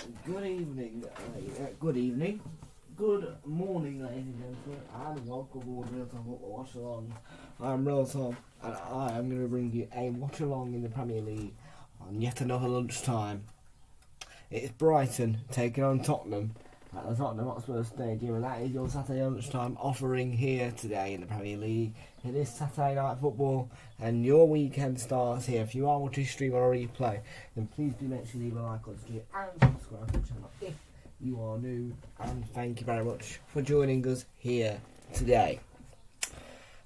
Good evening, good evening, good morning, ladies and gentlemen, and welcome aboard Realltom Watch Along. I'm Realltom, and I am going to bring you a watch along in the Premier League on yet another lunchtime. It's Brighton taking on Tottenham at the Tottenham Hotspur Stadium, and that is your Saturday lunchtime offering here today in the Premier League. It is Saturday night football, and your weekend starts here. If you are watching stream or replay, then please do make sure you leave a like on the stream and subscribe to the channel if you are new. And thank you very much for joining us here today.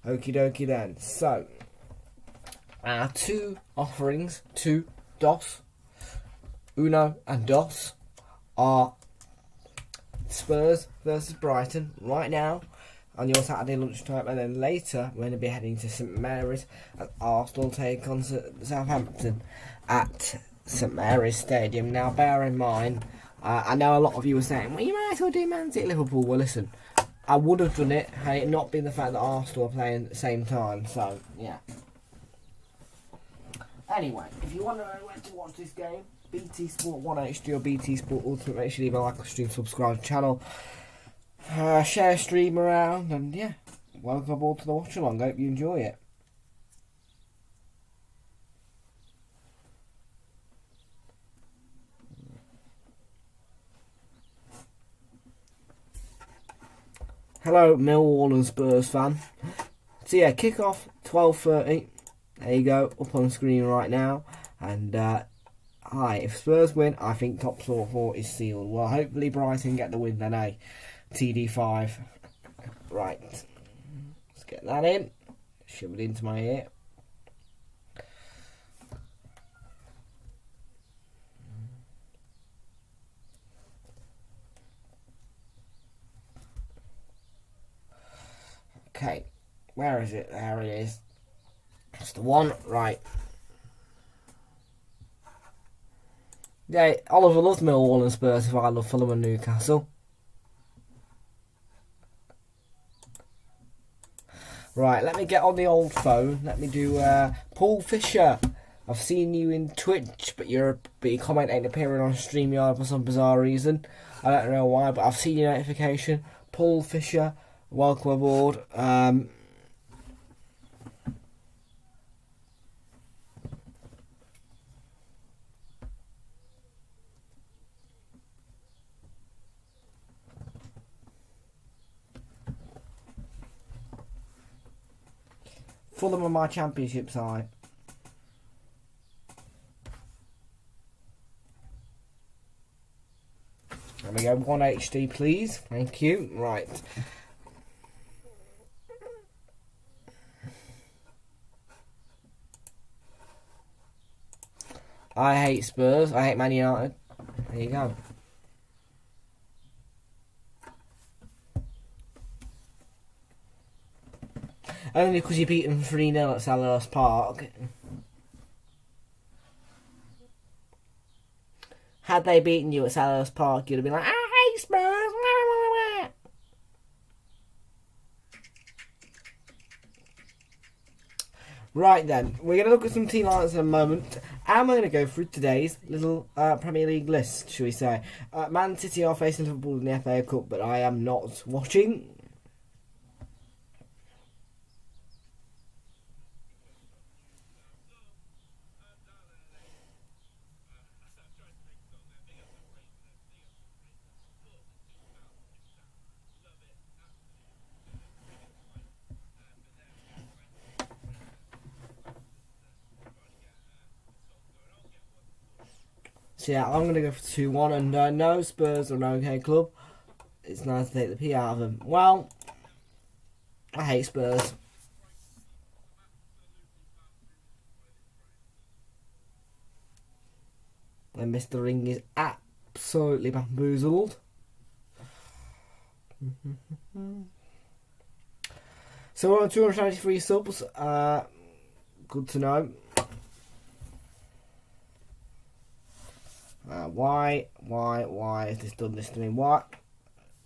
Okie dokie then. So, our two offerings, two dos, uno and dos, are Spurs versus Brighton right now on your Saturday lunchtime, and then later we're going to be heading to St Mary's as Arsenal take on Southampton at St Mary's Stadium. Now bear in mind, I know a lot of you were saying, well, you might as well do Man City Liverpool. Well, listen, I would have done it had it not been the fact that Arsenal are playing at the same time, so yeah. Anyway, if you want to know where to watch this game, BT Sport 1 HD or BT Sport Ultimate, make sure you leave a like on the stream, subscribe to the channel, share stream around, and yeah, welcome aboard to the watch along. Hope you enjoy it. Hello, Millwall and Spurs fan. So yeah, kick off 12:30. There you go, up on screen right now. And hi, if Spurs win, I think top 4 is sealed. Well, hopefully Brighton get the win then, eh? TD5. Right. Let's get that in. Shove it into my ear. Okay. Where is it? There it is. That's the one. Right. Yeah, Oliver loves Millwall and Spurs if I love Fulham and Newcastle. Right, let me get on the old phone. Let me do Paul Fisher. I've seen you in Twitch, but your comment ain't appearing on StreamYard for some bizarre reason. I don't know why, but I've seen your notification. Paul Fisher, welcome aboard. Fulham on my championship side. There we go, 1 HD please. Thank you. Right. I hate Spurs. I hate Man United. There you go. Only because you beat them 3-0 at Selhurst Park. Had they beaten you at Selhurst Park, you'd have been like, I hate Spurs. Right then, we're going to look at some team lineups in a moment. And we're going to go through today's little Premier League list, shall we say. Man City are facing Liverpool in the FA Cup, but I am not watching. So yeah, I'm going to go for 2-1, and no, Spurs are an okay club. It's nice to take the P out of them. Well, I hate Spurs. And Mr. Ring is absolutely bamboozled. So we're on 293 subs. Good to know. Why has this done this to me? What?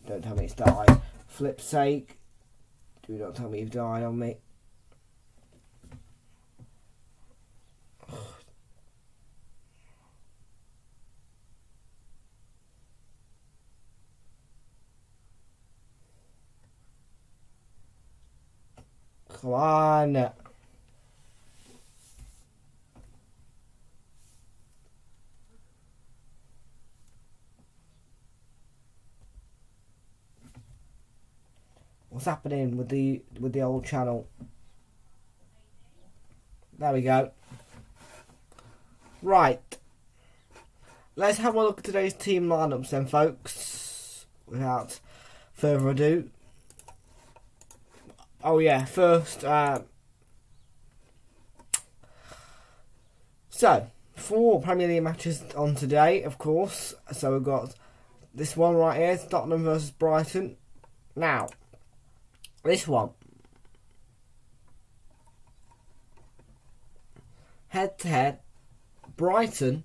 Don't tell me it's died. Flip's sake. Do not tell me you've died on me. Come on. What's happening with the old channel? There we go. Right. Let's have a look at today's team lineups then, folks. Without further ado. Oh yeah, first, so 4 Premier League matches on today, of course. So we've got this one right here, it's Tottenham versus Brighton. Now, this one, head to head, Brighton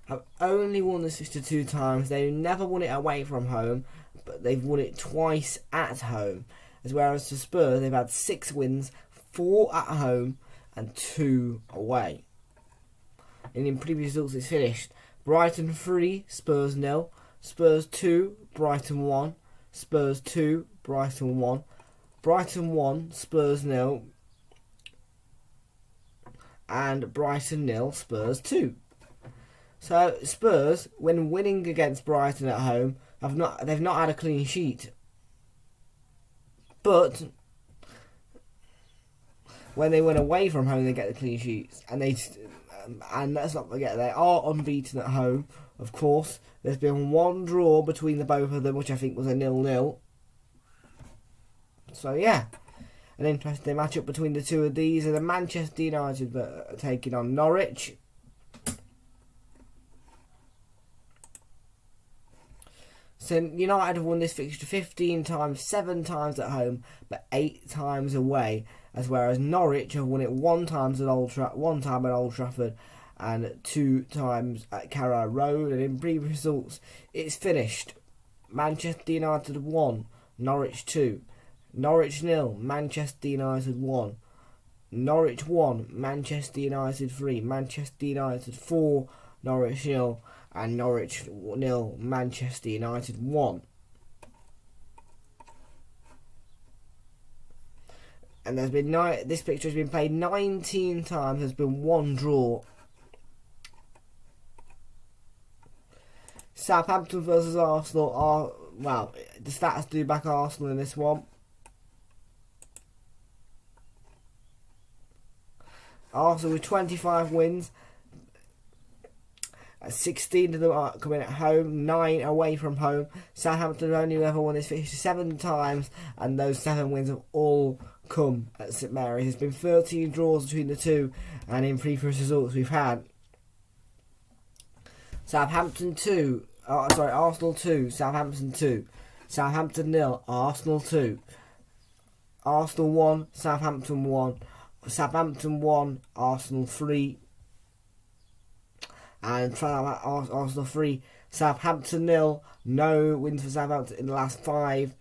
have only won this fixture 2 times. They've never won it away from home, but they've won it twice at home. As whereas for Spurs, they've had 6 wins, 4 at home and 2 away. And in previous results, it's finished Brighton 3, Spurs 0, Spurs 2, Brighton 1, Spurs 2, Brighton 1, Brighton 1, Spurs 0, and Brighton 0, Spurs 2. So Spurs, when winning against Brighton at home, they've not had a clean sheet. But when they win away from home, they get the clean sheets, and let's not forget they are unbeaten at home. Of course, there's been 1 draw between the both of them, which I think was a 0-0. So yeah, an interesting matchup between the two of these, and the Manchester United are taking on Norwich. So United have won this fixture 15 times, 7 times at home, but 8 times away. As whereas Norwich have won it 1 time at Old Trafford, and 2 times at Carrow Road. And in previous results, it's finished Manchester United 1, Norwich 2, Norwich 0, Manchester United 1, Norwich 1, Manchester United 3, Manchester United 4, Norwich 0, and Norwich 0, Manchester United 1. And there's been this picture has been played 19 times. There's been 1 draw. Southampton versus Arsenal the stats do back Arsenal in this one. Arsenal with 25 wins. 16 of them are coming at home, 9 away from home. Southampton have only ever won this fixture 7 times, and those 7 wins have all come at St Mary's. There's been 13 draws between the two, and in previous results we've had Arsenal 2, Southampton 2, Southampton 0, Arsenal 2, Arsenal 1, Southampton 1, Southampton 1, Arsenal 3, and Arsenal 3, Southampton 0, no wins for Southampton in the last 5.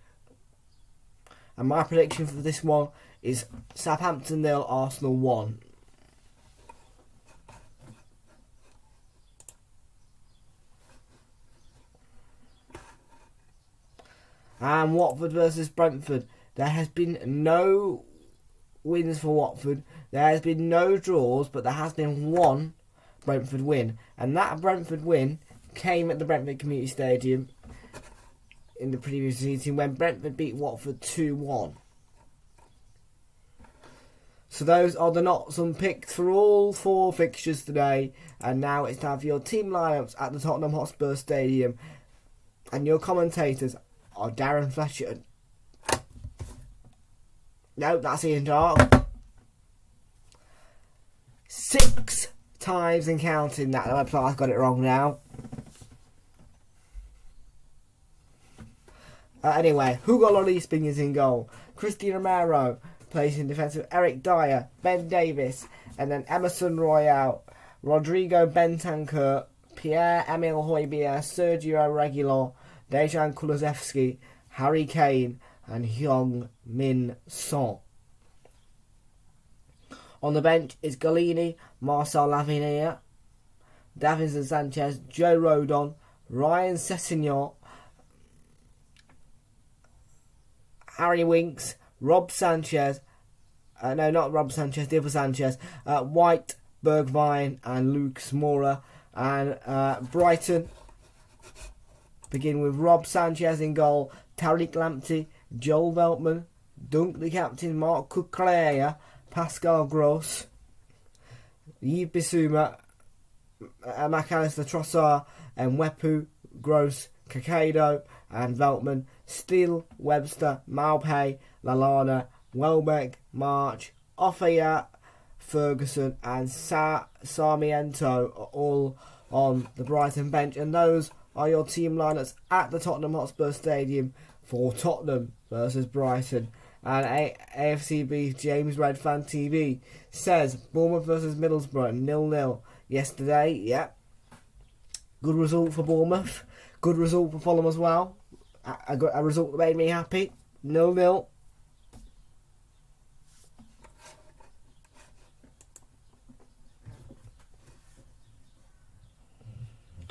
And my prediction for this one is Southampton 0, Arsenal 1. And Watford versus Brentford. There has been no wins for Watford. There has been no draws, but there has been 1 Brentford win. And that Brentford win came at the Brentford Community Stadium in the previous season when Brentford beat Watford 2-1. So those are the knots unpicked for all 4 fixtures today. And now it's time for your team lineups at the Tottenham Hotspur Stadium. And your commentators are Darren Fletcher. No, that's Ian Dark. 6 times and counting that. The website's got it wrong now. Anyway, Hugo Lloris is in goal. Christian Romero plays in defence with Eric Dyer, Ben Davis, and then Emerson Royale, Rodrigo Bentancur, Pierre-Emile Højbjerg, Sergio Reguilon, Dejan Kulusevski, Harry Kane, and Heung-min Son. On the bench is Galini, Marcel Lavinier, Davinson Sanchez, Joe Rodon, Ryan Sessegnon, Harry Winks, Rob Sanchez, no, not Rob Sanchez, the other Sanchez, White, Bergwijn, and Lucas Moura. And Brighton begin with Rob Sanchez in goal, Tariq Lamptey, Joel Veltman, Dunk the captain, Mark Cucurella, Pascal Gross, Yves Bissouma, McAllister Trossard, and Wepu, Gross, Caicedo, and Veltman, Steele, Webster, Maupay, Lallana, Welbeck, March, Offia, Ferguson, and Sarmiento are all on the Brighton bench. And those are your team lineups at the Tottenham Hotspur Stadium for Tottenham versus Brighton. And AFCB's James Red Fan TV says Bournemouth versus Middlesbrough 0-0 yesterday. Yep. Good result for Bournemouth. Good result for Fulham as well. A result that made me happy. 0-0.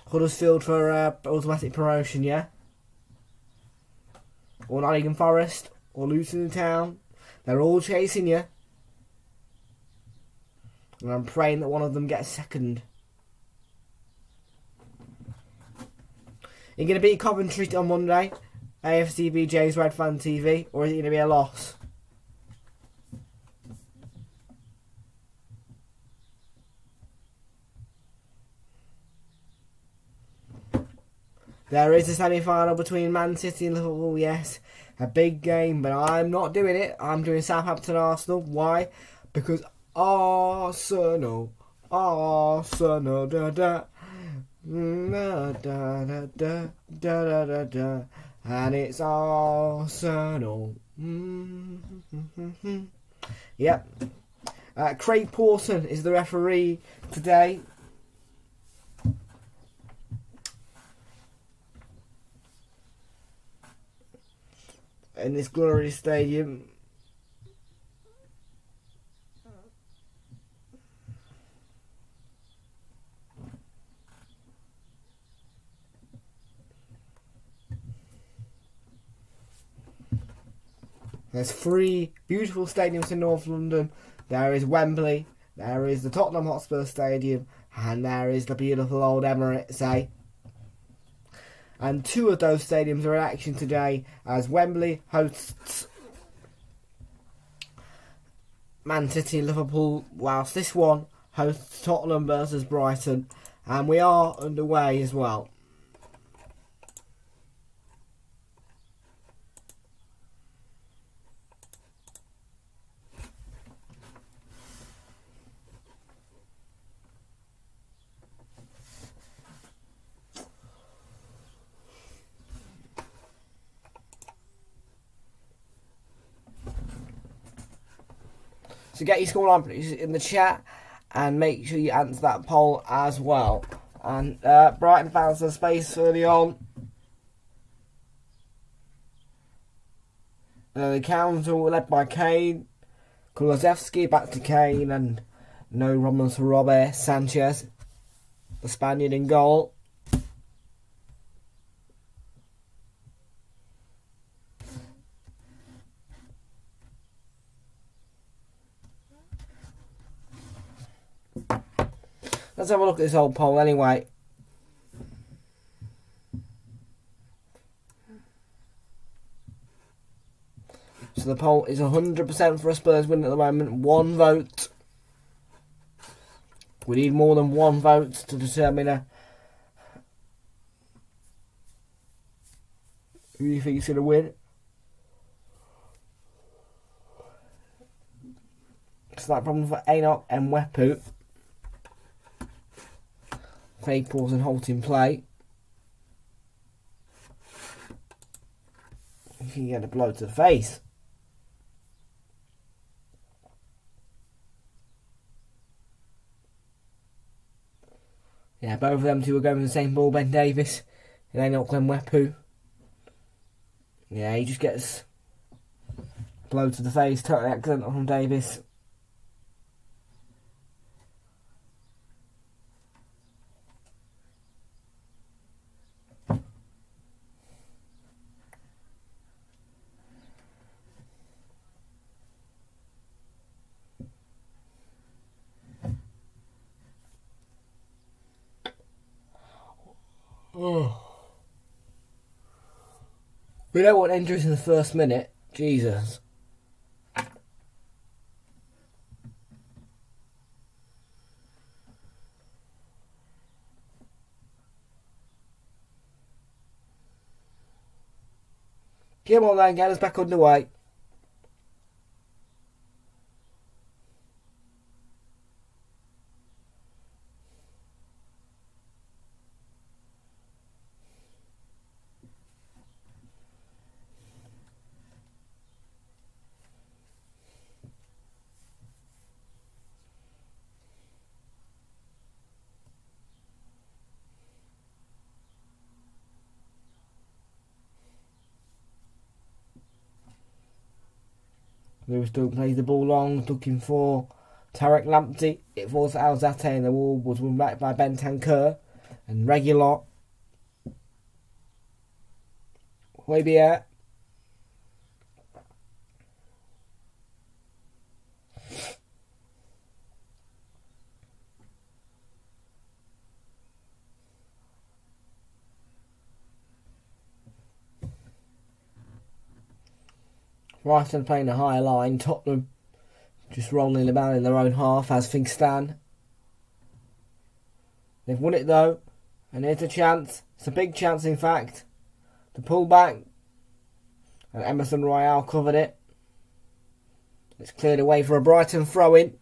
Huddersfield for automatic promotion, yeah? Or Nottingham Forest, or Luton Town. They're all chasing you. And I'm praying that one of them gets second. You're going to beat Coventry on Monday, AFCB James Red Fan TV, or is it going to be a loss? There is a semi-final between Man City and Liverpool, yes. A big game, but I'm not doing it. I'm doing Southampton Arsenal. Why? Because Arsenal, da da, da da da da da da da, and it's Arsenal. Yep. Craig Pawson is the referee today. In this glorious stadium. There's 3 beautiful stadiums in North London. There is Wembley, there is the Tottenham Hotspur Stadium, and there is the beautiful old Emirates, eh? And 2 of those stadiums are in action today as Wembley hosts Man City and Liverpool, whilst this one hosts Tottenham versus Brighton. And we are underway as well. So get your scoreline predictions in the chat and make sure you answer that poll as well. And Brighton found some space early on. The counter were led by Kane. Kulusevski back to Kane, and no problems for Robert Sanchez, the Spaniard in goal. Let's have a look at this old poll anyway. So the poll is 100% for a Spurs win at the moment. 1 vote. We need more than 1 vote to determine who you think is going to win. Slight problem for Enoch and Wepu. Craig Pawson halting play. You can get a blow to the face. Yeah, both of them 2 are going with the same ball. Ben Davis and Enoch Glenn Wepu. Yeah, he just gets a blow to the face. Totally accidental from Davis. We don't want injuries in the first minute. Jesus. Come on then, get us back underway. Lewis Dunk plays the ball long, looking for Tarek Lamptey. It falls to Alzate and the ball was won back by Bentancur and Realltom. Hoibier. Brighton playing a higher line. Tottenham just rolling about in their own half as things stand. They've won it though, and here's a chance. It's a big chance, in fact, to pull back. And Emerson Royale covered it. It's cleared away for a Brighton throw-in.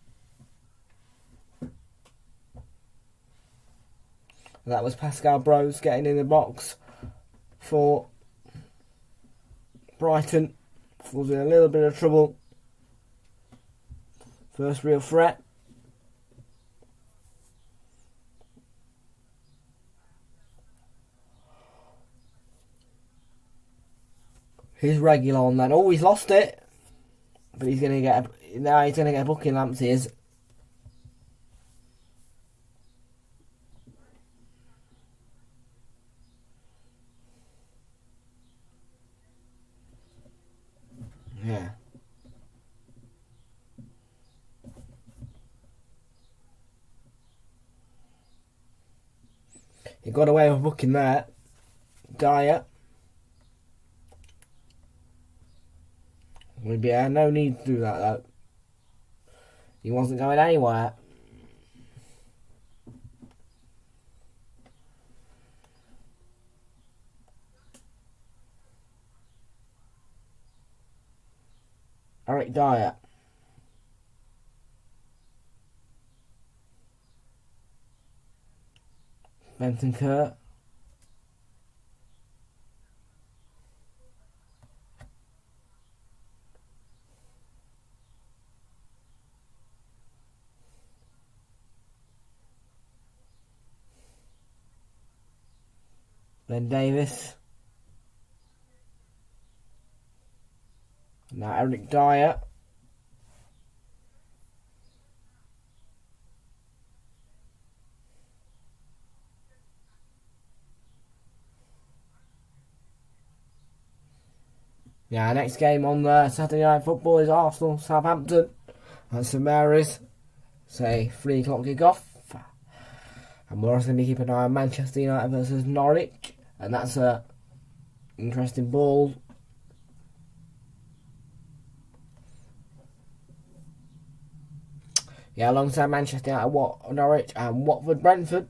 That was Pascal Bros getting in the box for Brighton. Was in a little bit of trouble. First real threat. Here's Realltom then. Oh, he's lost it. But he's going to get a booking, Lamptey is. Yeah. He got away with booking there. Dyer. Yeah, no need to do that though. He wasn't going anywhere. Eric Dyer. Bentancur. Ben Davis. Now Eric Dyer. Yeah, next game on Saturday Night Football is Arsenal Southampton at St Mary's. Say 3 o'clock kick-off. And we're also going to be keeping an eye on Manchester United versus Norwich. And that's a interesting ball. Yeah, alongside Manchester United, Norwich and Watford Brentford.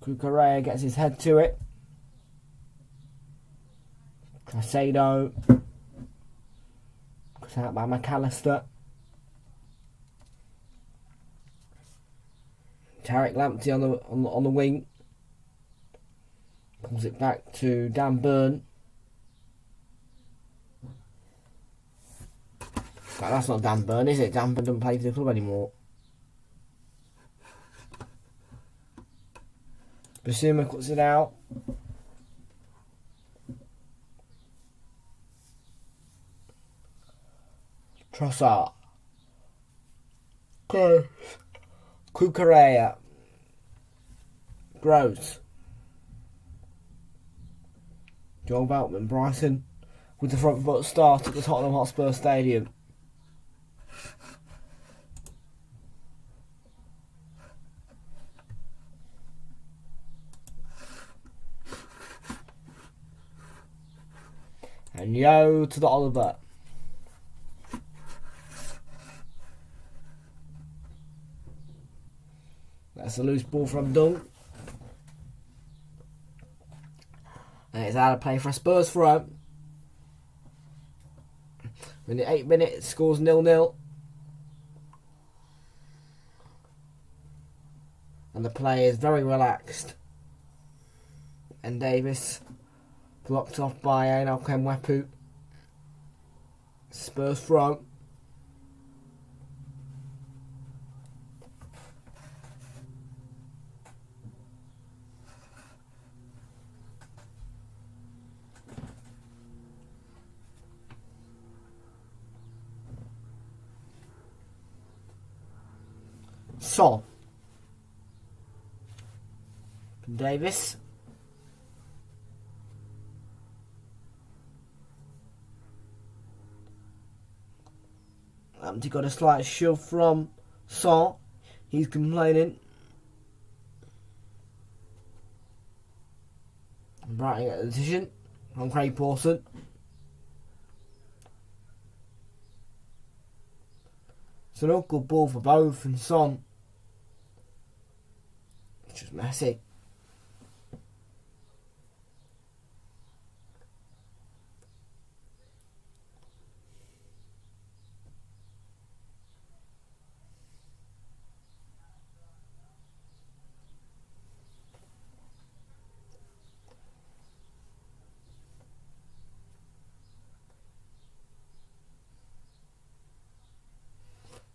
Cucurella gets his head to it. Casado. Cut out by McAllister. Tarek Lamptey on the wing. Pulls it back to Dan Burn. God, that's not Dan Burn, is it? Dan Burn doesn't play for the club anymore. Basuma cuts it out. Trossard. Close. Cucurella. Gross. Joel Veltman, Brighton, with the front foot start at the Tottenham Hotspur Stadium. And yo to the Oliver. That's a loose ball from Dunk. And it's out of play for a Spurs throw. In the 8 minutes, scores 0-0. And the play is very relaxed. And Davis blocked off by Wepu. Spurs throw. Son. Davis. He got a slight shove from Son. He's complaining. Brighton at the decision from Craig Pawson. It's an awkward ball for both, and Son. It's just messy.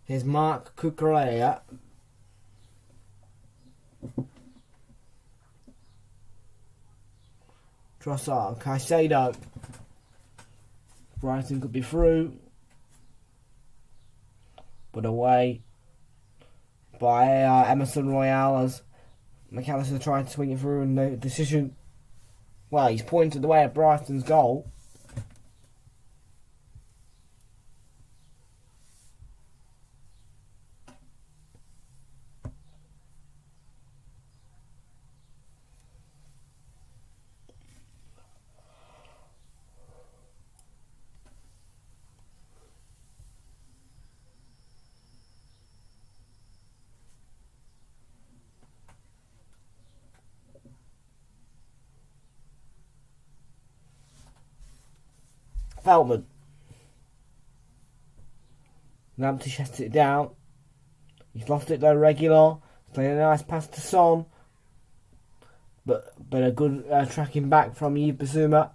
Here's Mark Cucurella. Trossard, Caicedo. Brighton could be through. But away by Emerson Royale as McAllister tried to swing it through, and the decision, well, he's pointed the way at Brighton's goal. Veltman. Lamptey shuts it down. He's lost it though, Regular. Playing a nice pass to Son. But a good tracking back from Yves Bissouma.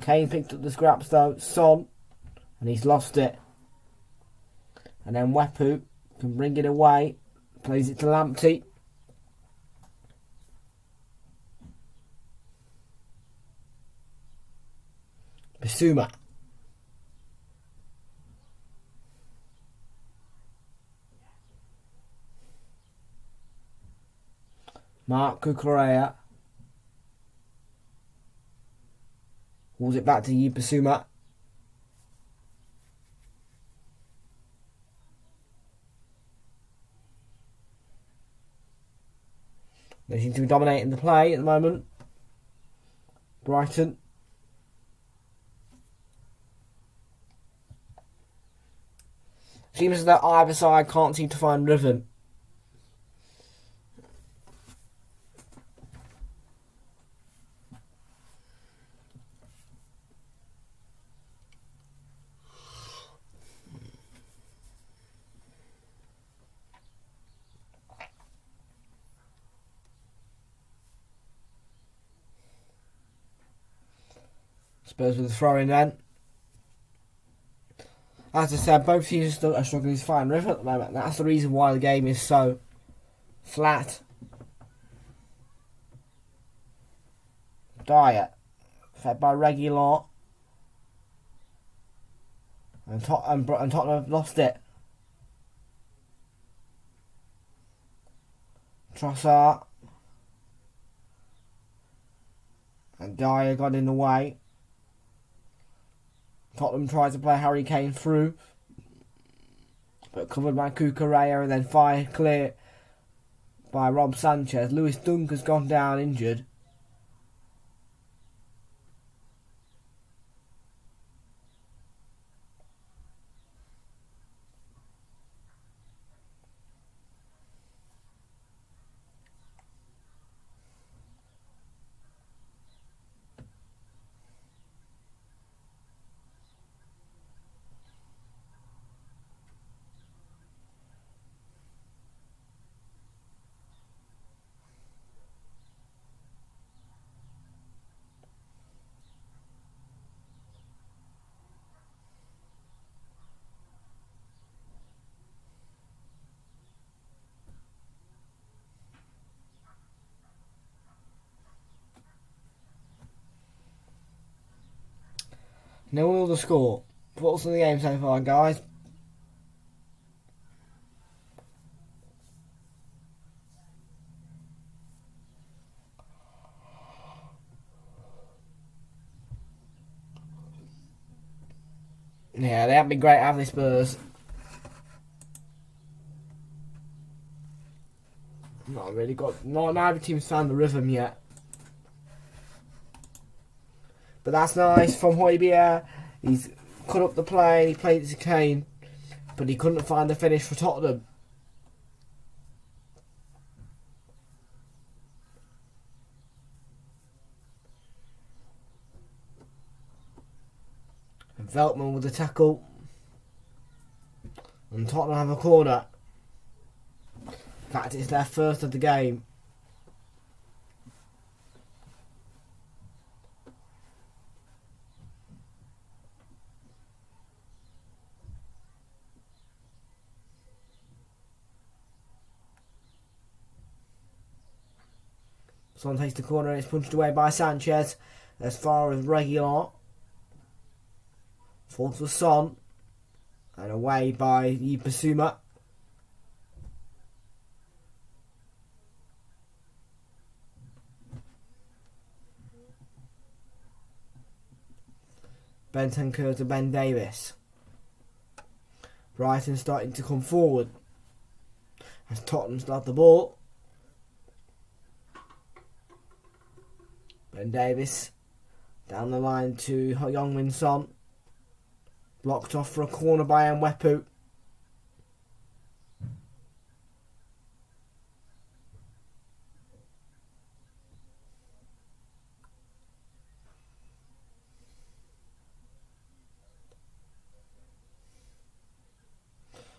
Kane picked up the scraps though. Son. And he's lost it. And then Wepu can bring it away. Plays it to Lamptey. Bissouma. Mark Cucurella. Hauls it back to Yves Bissouma. They seem to be dominating the play at the moment. Brighton. Seems as though either side can't seem to find rhythm. Spurs with the throw in then. As I said, both teams are struggling to find rhythm at the moment. That's the reason why the game is so flat. Dyer, fed by Regular. And Tottenham have lost it. Trossard. And Dyer got in the way. Tottenham tried to play Harry Kane through, but covered by Cucurella and then fired clear by Rob Sanchez. Lewis Dunk has gone down injured. No one will the score. What's in the game so far, guys? Yeah, they haven't been great, have they, Spurs? Not really got. Neither team's found the rhythm yet. But that's nice from Højbjerg. He's cut up the play, he played it to Kane, but he couldn't find the finish for Tottenham. And Veltman with the tackle. And Tottenham have a corner. In fact, it's their first of the game. Son takes the corner and it's punched away by Sanchez as far as Realltom. Falls to Son and away by Basuma. Bentancur to Ben Davis. Brighton starting to come forward as Tottenham start the ball. Ben Davis down the line to Heung-min Son. Blocked off for a corner by Mwepu.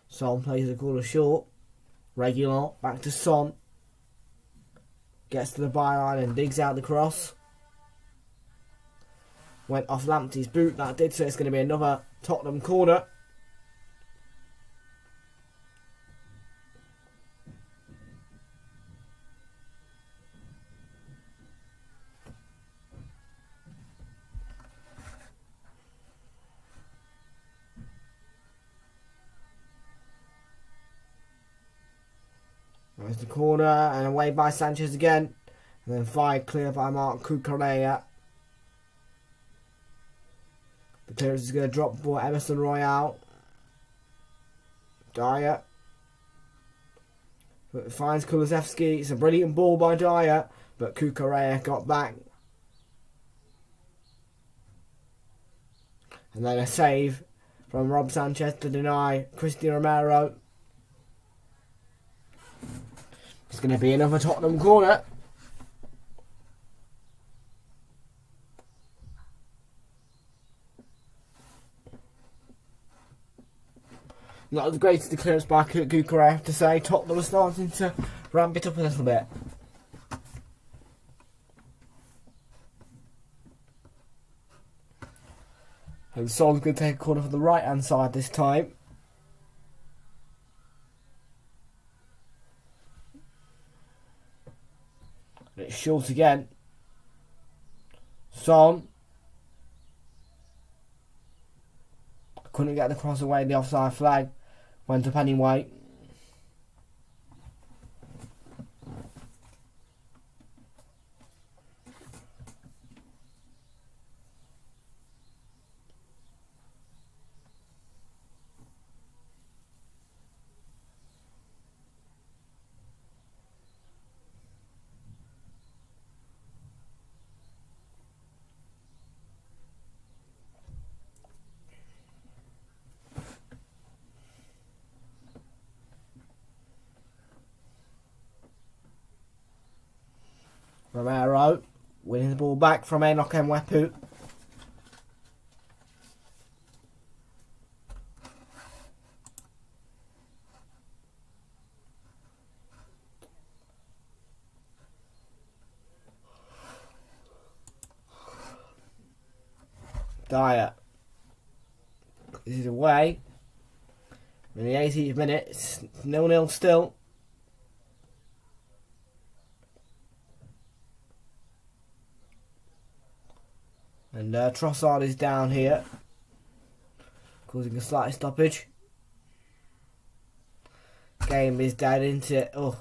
Son plays the corner short. Realltom back to Son. Gets to the byline and digs out the cross. Went off Lamptey's boot, that did, so it's going to be another Tottenham corner. There's the corner and away by Sanchez again. And then fired clear by Marc Cucurella. The clearance is going to drop for Emerson Royale. Dyer. But finds Kulusevski. It's a brilliant ball by Dyer. But Cucurella got back. And then a save from Rob Sanchez to deny Cristian Romero. It's going to be another Tottenham corner. Not the greatest clearance by Cucurella, I have to say. Tottenham was starting to ramp it up a little bit. And Son's going to take a corner for the right hand side this time. And it's short again. Son. Couldn't get the cross away, the offside flag went up anyway. Winning the ball back from Enoch Mwepu. Dyer. This is away. In the 80th minute, it's 0-0 still. And Trossard is down here, causing a slight stoppage. Game is dead into it. Oh.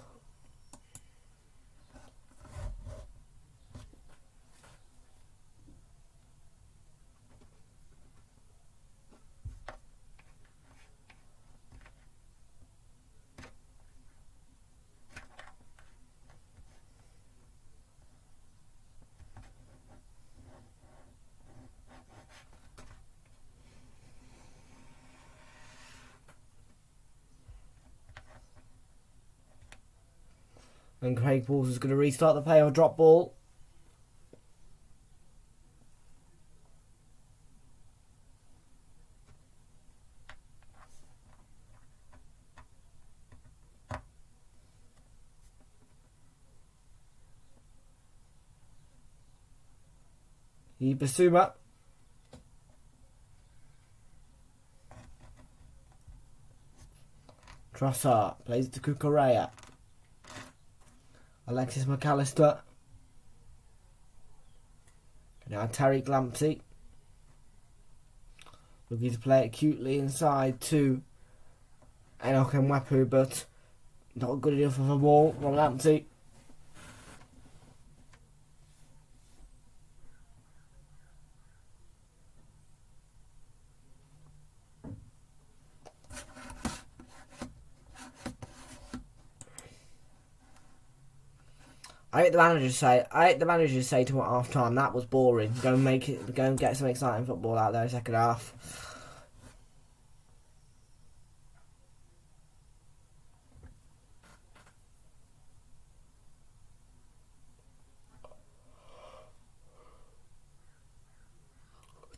And Craig Pauls is going to restart the play or drop ball. Basuma. Trossard plays to Cucurella. Alexis McAllister. Now Tariq Lamptey. Looking to play it cutely inside to Enoch Mwepu, but not good enough of a ball from Lamptey. I hate the manager say to him at half time, that was boring. Go and get some exciting football out there second half.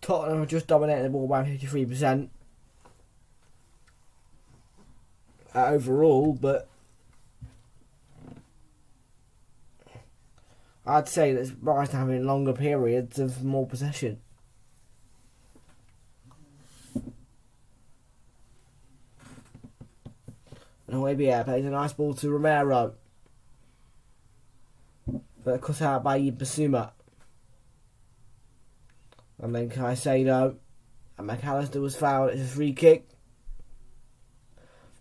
Tottenham have just dominated the ball by 53% overall, but I'd say that Brighton having longer periods of more possession. And Expire plays a nice ball to Romero, but cut out by Basuma. And then Caicedo and McAllister was fouled. It's a free kick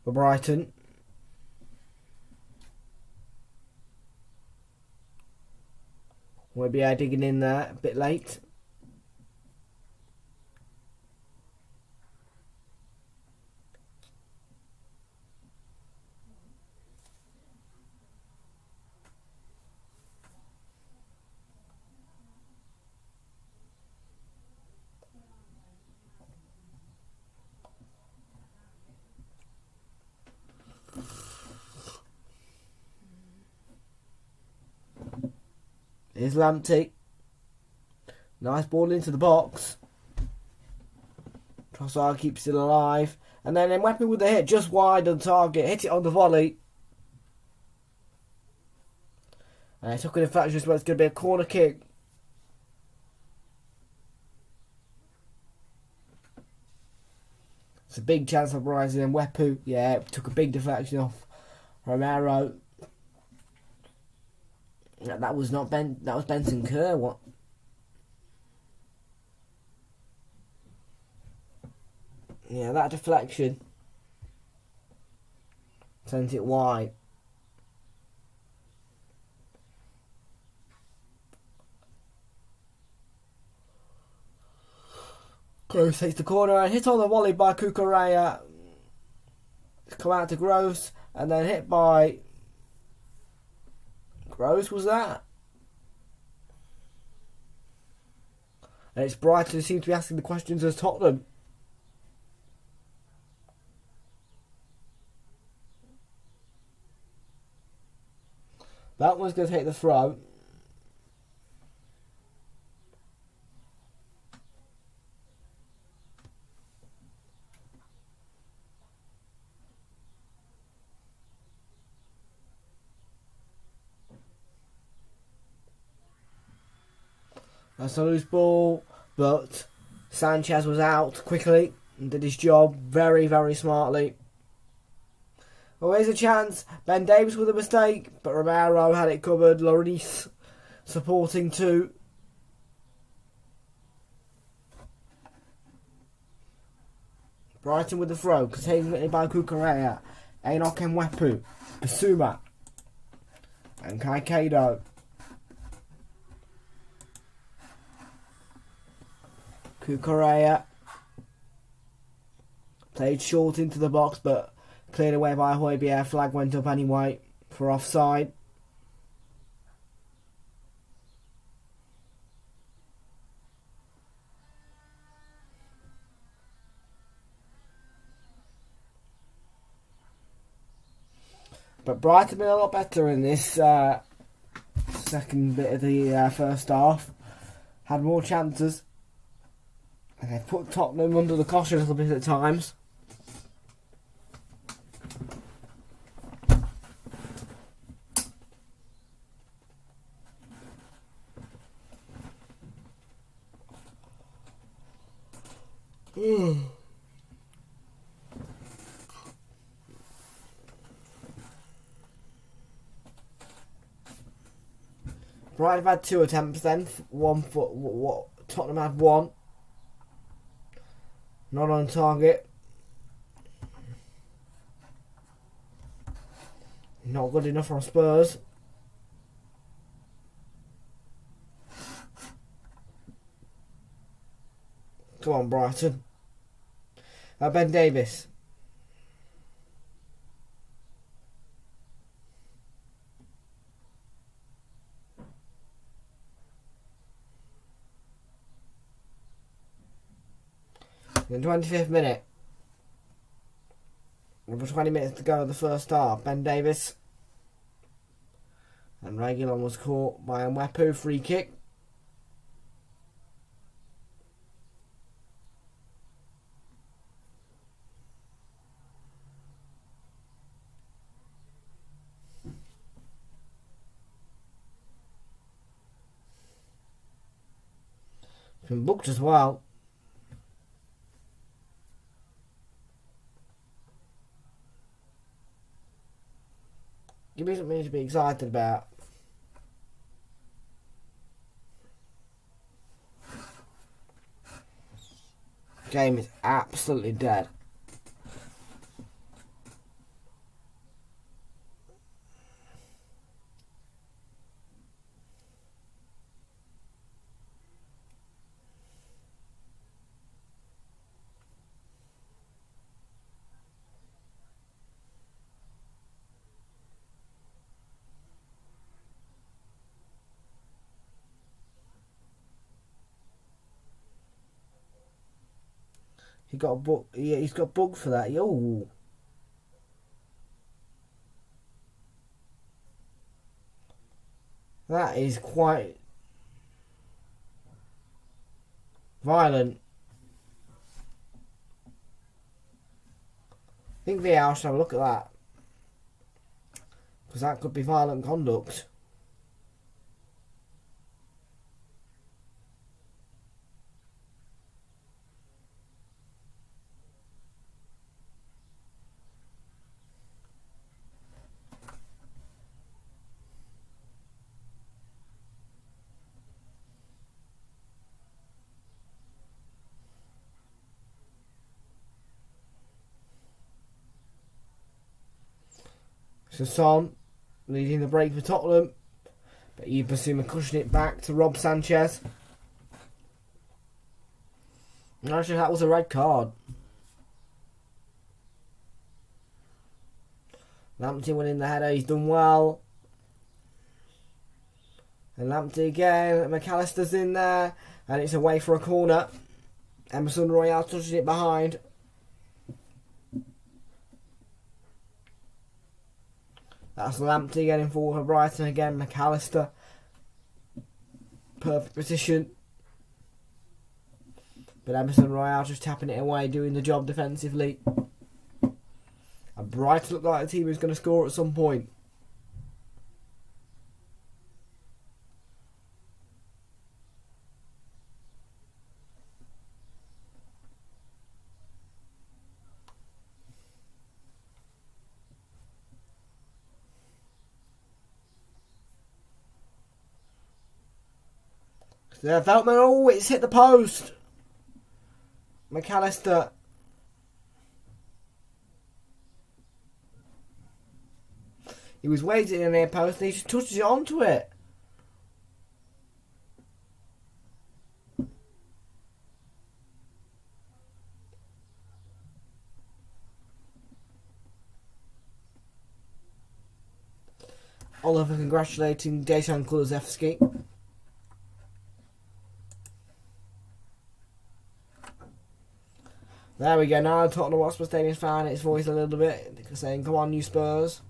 for Brighton. Expire digging in there a bit late. Here's Lamptey. Nice ball into the box. Trossard keeps it alive. And then Mwepu with the hit just wide on target. Hit it on the volley. And it took an infraction, but it's going to be a corner kick. It's a big chance for Brighton and Mwepu. Yeah, took a big deflection off Romero. That was not Ben. That was Benson Kerr. What? Yeah, that deflection sent it wide. Gross takes the corner and hit on the volley by Cucurella. Come out to Gross and then hit by Gross, was that? And it's Brighton who seem to be asking the questions as Tottenham. That one's going to take the throw. That's a loose ball, but Sanchez was out quickly and did his job very, very smartly. Always a chance. Ben Davies with a mistake, but Romero had it covered. Lloris supporting too. Brighton with the throw, taken by Cucurella, Enoch Mwepu, Basuma, and Caicedo. Cucurella played short into the box, but cleared away by Højbjerg. Flag went up anyway for offside. But Brighton been a lot better in this second bit of the first half. Had more chances. And they've put Tottenham under the cosh a little bit at times. Brighton have had 2 attempts then. One for what Tottenham had 1. Not on target. Not good enough from Spurs. Come on, Brighton. Ben Davies. In the 25th minute. Over 20 minutes to go of the first half. Ben Davies. And Realltom was caught by a Mwepu. Free kick. Been booked as well. Give me something to be excited about. Game is absolutely dead. He got a book. Yeah, he's got booked for that. Yo. That is quite violent. I think VAR should have a look at that. Because that could be violent conduct. So Son leading the break for Tottenham, but Basuma cushioning it back to Rob Sanchez. And actually, that was a red card. Lamptey winning the header. He's done well. And Lamptey again. McAllister's in there, and it's away for a corner. Emerson Royale touches it behind. That's Lamptey getting forward for Brighton again. McAllister. Perfect position. But Emerson Royale just tapping it away, doing the job defensively. And Brighton look like a team who's going to score at some point. So Veltman, oh, it's hit the post. McAllister. He was waiting in the near post and he just touches it onto it. Oliver congratulating Dejan Kulusevski. There we go. Now Tottenham Hotspur Stadium's fan its voice a little bit, saying, "Come on, you Spurs."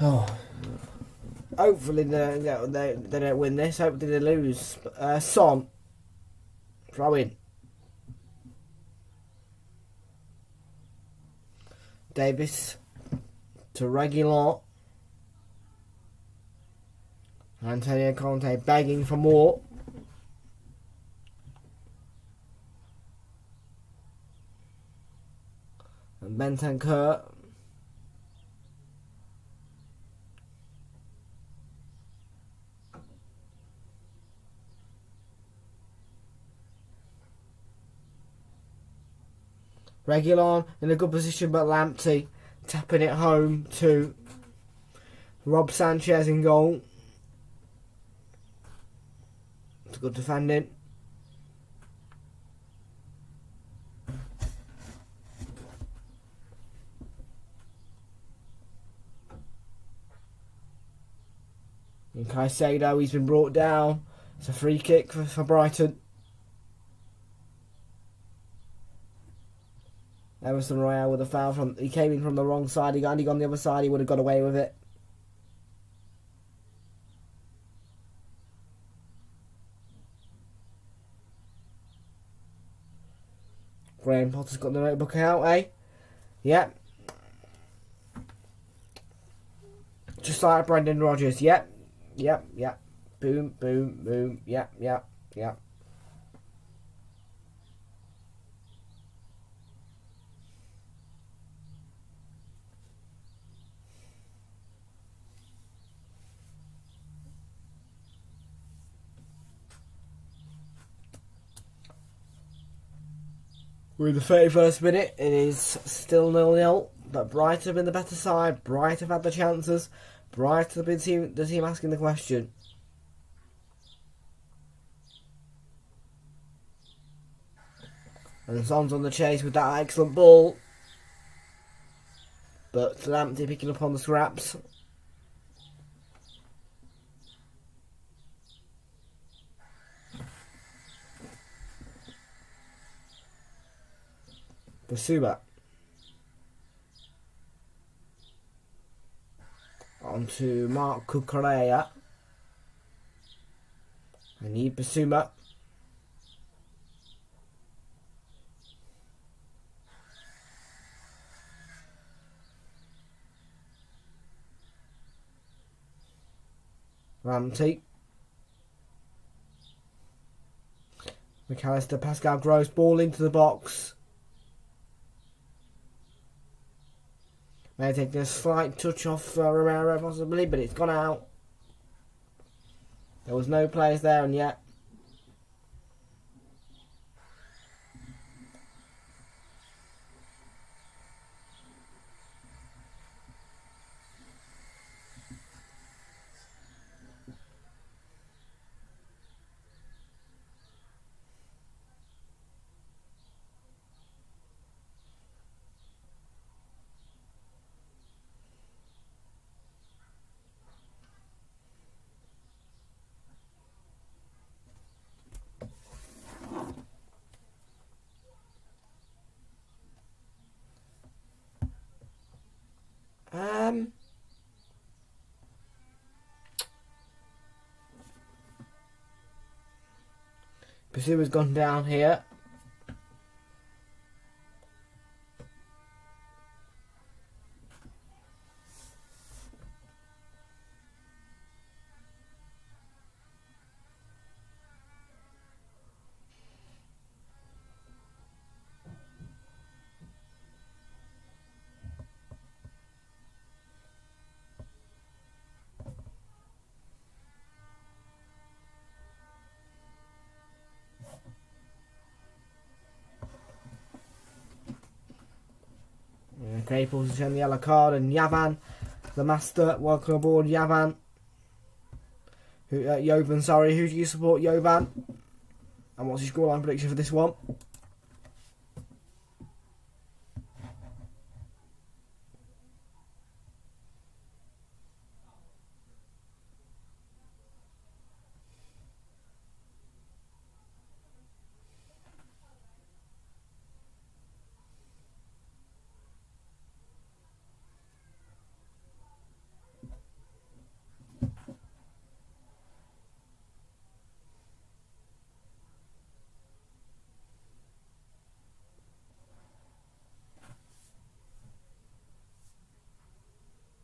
Oh. Hopefully they don't win this. Hopefully they lose. Son. Throw in. Davis to Realltom. Antonio Conte begging for more. And Bentancur. Realltom in a good position, but Lamptey tapping it home to Rob Sanchez in goal. It's good defending. And Caicedo, he's been brought down. It's a free kick for Brighton. Emerson Royale with a foul from. He came in from the wrong side. He got on the other side. He would have got away with it. Graham Potter's got the notebook out, eh? Yep. Just like Brendan Rodgers. Yep. Yep. Yep. Boom. Boom. Boom. Yep. Yep. Yep. We're in the 31st minute. It is still 0-0. But Brighton have been the better side. Brighton have had the chances. Brighton have been the team asking the question. And Son's on the chase with that excellent ball. But Lamptey picking up on the scraps. Basuma. On to Mark Cucurella. I need Basuma. Lamptey. McAllister, Pascal Gross, ball into the box. May have taken a slight touch off Romero possibly, but it's gone out. There was no players there and yet. Basuma's gone down here. Okay, pulls the yellow card, and Yavan, the master, welcome aboard, Yavan. Jovan, sorry, who do you support, Jovan? And what's your scoreline prediction for this one?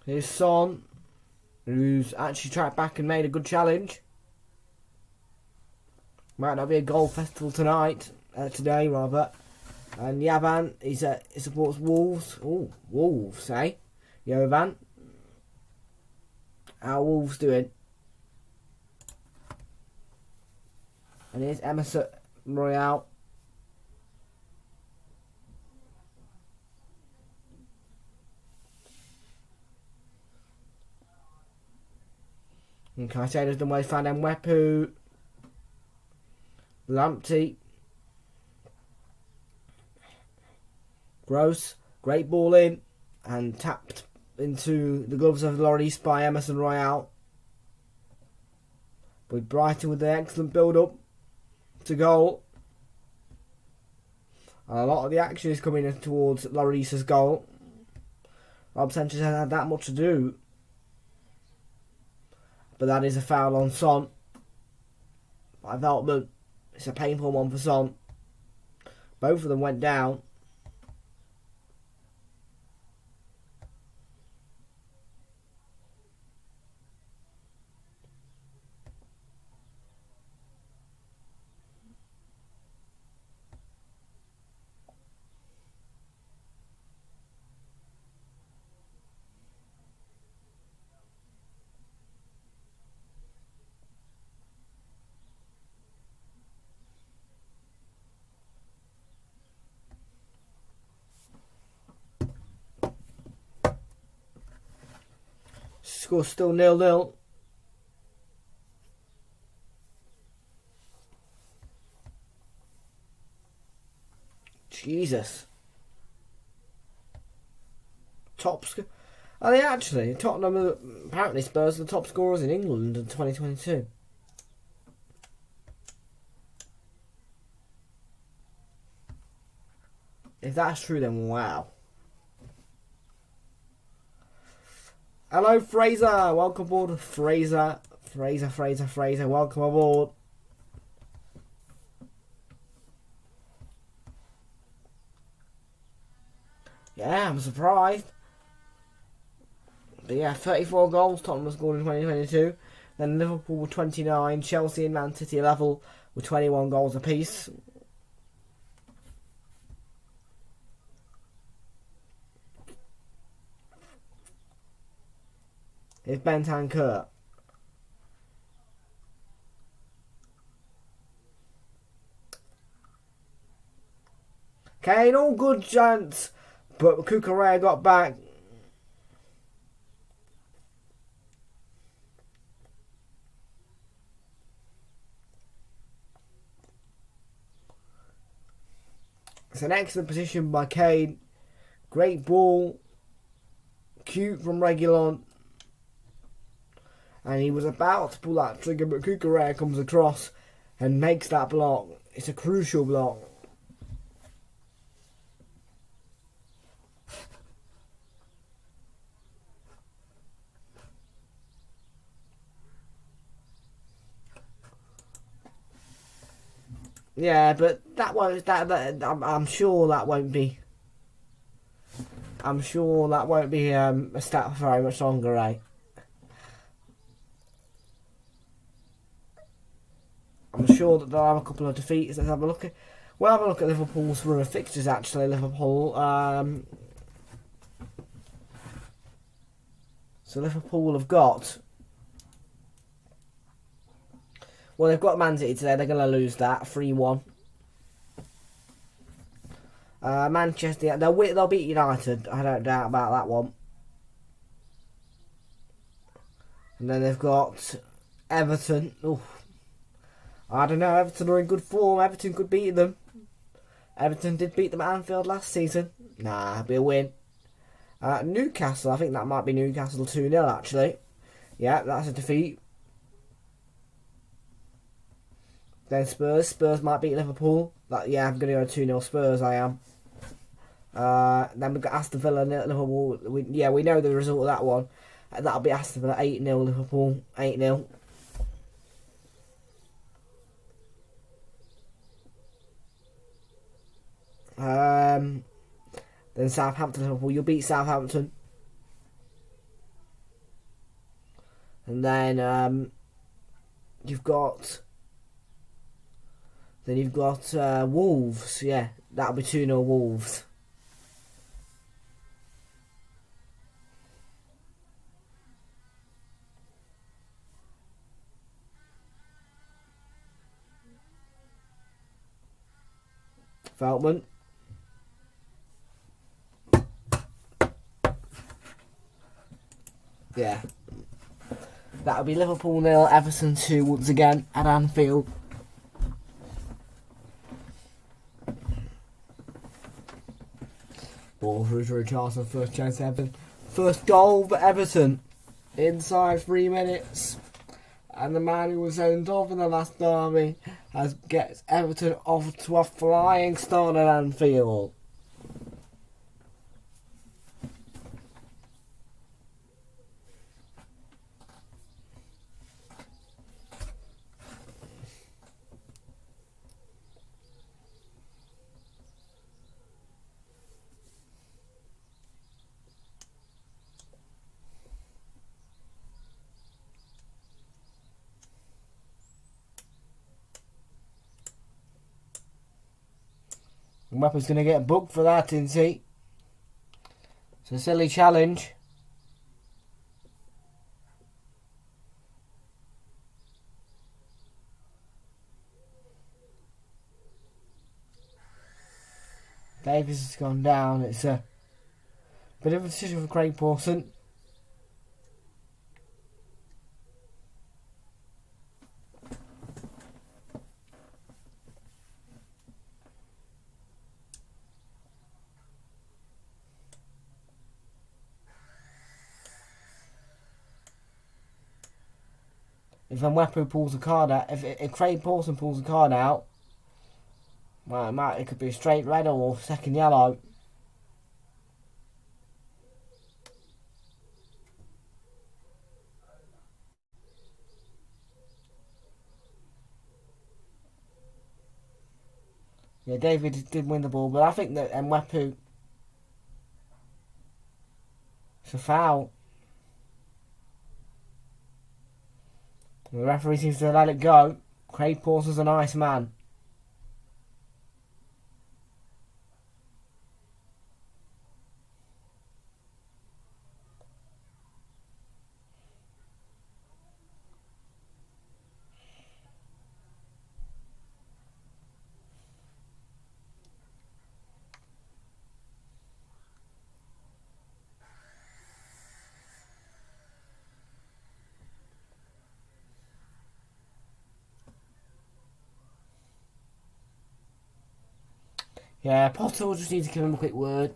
Here's Son, who's actually tracked back and made a good challenge. Might not be a goal festival tonight, today rather. And Yavan, he supports Wolves. Oh, Wolves, eh? Jovan. How are Wolves doing? And here's Emerson Royale. And Caicedo's done well, found Mwepu. Lamptey. Gross. Great ball in. And tapped into the gloves of Lloris by Emerson Royale. With Brighton with an excellent build-up to goal. And a lot of the action is coming towards Lloris's goal. Rob Sanchez hasn't had that much to do. But that is a foul on Son. By Veltman. It's a painful one for Son. Both of them went down. Score still 0-0. Jesus. Top score. Are they actually? Tottenham, apparently Spurs are the top scorers in England in 2022. If that's true, then wow. Hello, Fraser. Welcome aboard, Fraser. Fraser. Welcome aboard. Yeah, I'm surprised. But yeah, 34 goals Tottenham scored in 2022. Then Liverpool with 29. Chelsea and Man City level with 21 goals apiece. It's Bentancur. Kane, all good chance. But Cucurella got back. It's an excellent position by Kane. Great ball. Cute from Realltom. And he was about to pull that trigger, but Cucurella comes across and makes that block. It's a crucial block. Yeah, but that won't. I'm sure that won't be. I'm sure that won't be a stat for very much longer, eh? I'm sure that they'll have a couple of defeats. Let's have a look at. We'll have a look at Liverpool's run of fixtures. Actually, Liverpool. So Liverpool have got. Well, they've got Man City today. They're going to lose that 3-1. Manchester, they'll beat United. I don't doubt about that one. And then they've got Everton. Oof. I don't know. Everton are in good form. Everton could beat them. Everton did beat them at Anfield last season. Nah, it'll be a win. Newcastle. I think that might be Newcastle 2-0 actually. Yeah, that's a defeat. Then Spurs. Spurs might beat Liverpool. Yeah, I'm going to go 2-0 Spurs, I am. Then we've got Aston Villa, Liverpool. We know the result of that one. That'll be Aston Villa 8-0 Liverpool. 8-0. Then Southampton, Liverpool. You'll beat Southampton. And then you've got Wolves. Yeah, that'll be 2-0 Wolves. Veltman. Yeah. That'll be Liverpool 0, Everton 2 once again at Anfield. Ball through to Richarlison, first chance Everton. First goal for Everton inside 3 minutes. And the man who was sent off in the last derby gets Everton off to a flying start at Anfield. Mbappe's going to get booked for that, isn't he? It's a silly challenge. Davies has gone down. It's a bit of a decision for Craig Pawson. If Mwepu pulls a card out, if Craig Pawson pulls a card out, well, it could be a straight red or second yellow. Yeah, David did win the ball, but I think that Mwepu, it's a foul. The referee seems to let it go. Craig Pawson's a nice man. Yeah, Potter will just need to give him a quick word.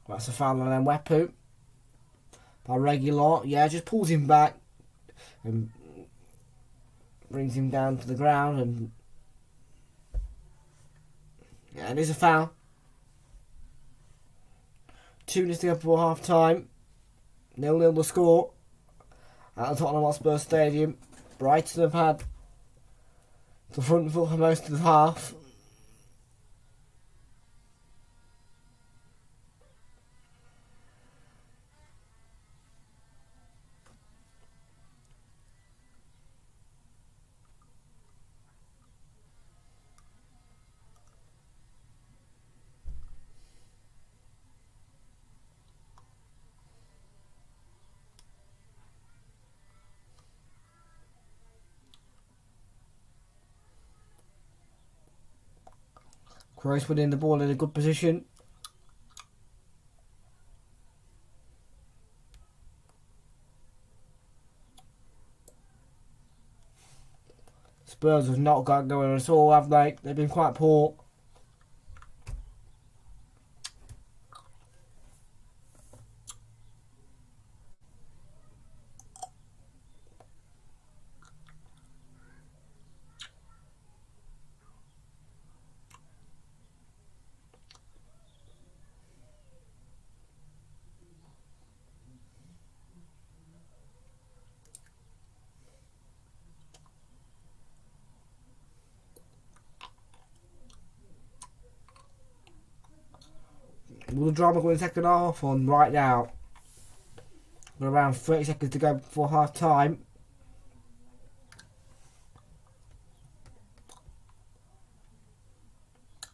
That's a foul on Mwepu by Realltom. Yeah, just pulls him back and brings him down to the ground, and yeah, it is a foul. 2 minutes to go before half time. 0-0 the score at the Tottenham Hotspur Stadium. Brighton have had the front foot for most of the half. Cross putting the ball in a good position. Spurs have not got going at all, have they? They've been quite poor. Will the drama go in the second half on right now? We're around 30 seconds to go before half time.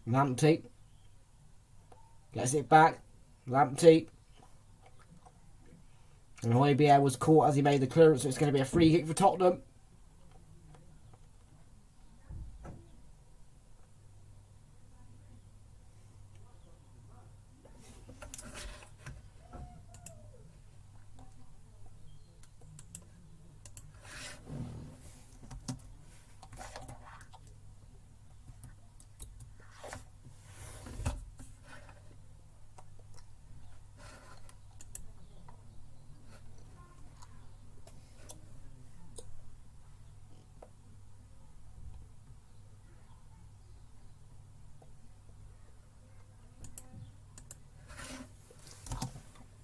Lamptey gets it back. Lamptey. And Højbjerg was caught as he made the clearance, so it's going to be a free kick for Tottenham.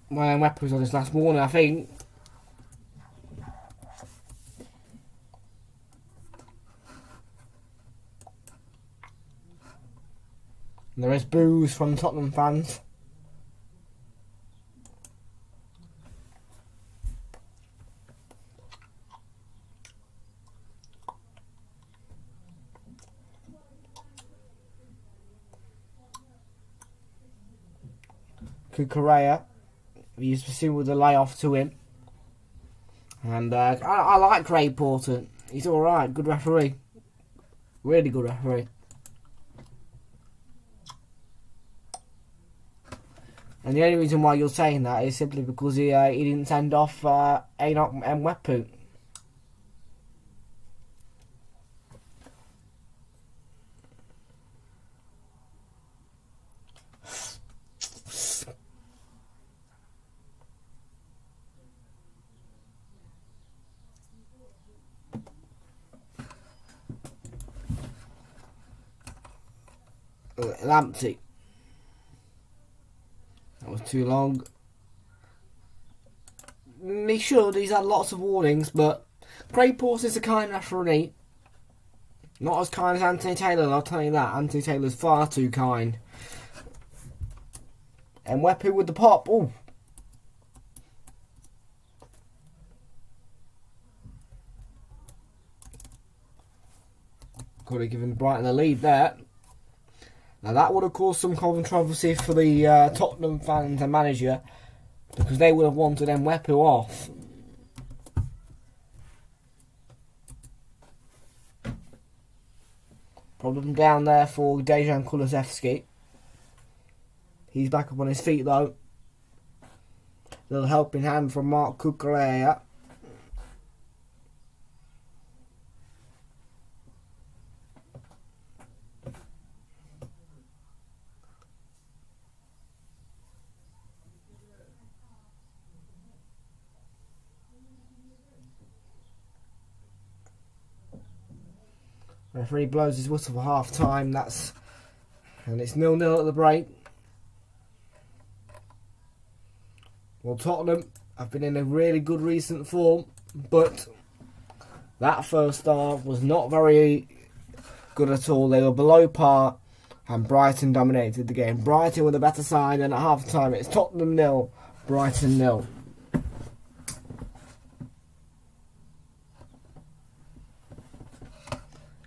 My own weapons on this last morning, I think. And there is boos from Tottenham fans. Kukurea. We used to see with the layoff to him. And I like Craig Porter. He's alright, good referee. Really good referee. And the only reason why you're saying that is simply because he didn't send off Enoch Mwepu. Lamptey. That was too long. He's had lots of warnings, but Craig Porter's a kind referee. Not as kind as Anthony Taylor, I'll tell you that. Anthony Taylor's far too kind. And Mwepu with the pop. Ooh. Could have given Brighton the lead there. Now that would have caused some controversy for the Tottenham fans and manager, because they would have wanted Mwepu off. Problem down there for Dejan Kulusevski. He's back up on his feet though. Little helping hand from Mark Kukurea. Referee blows his whistle for half time. And it's 0-0 at the break. Well, Tottenham have been in a really good recent form, but that first half was not very good at all. They were below par, and Brighton dominated the game. Brighton were the better side, and at half time it's Tottenham 0, Brighton 0.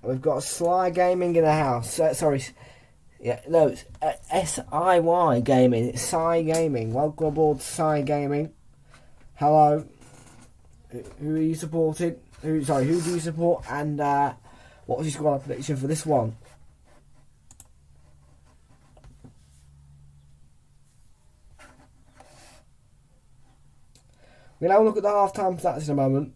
We've got Sly Gaming in the house. It's SIY Gaming. It's Sly Gaming. Welcome aboard, Sly Gaming. Hello. Who are you supporting? Who do you support? And what was your squad prediction for this one? We'll have a look at the half-time stats in a moment.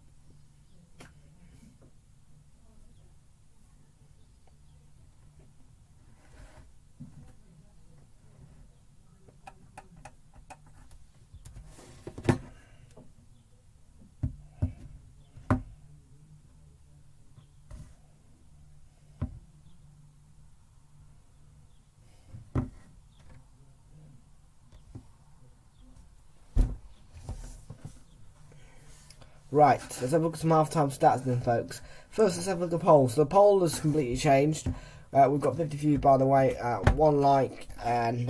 Right, let's have a look at some half-time stats then, folks. First, let's have a look at the poll. So the poll has completely changed. We've got 50 views, by the way, 1 like, and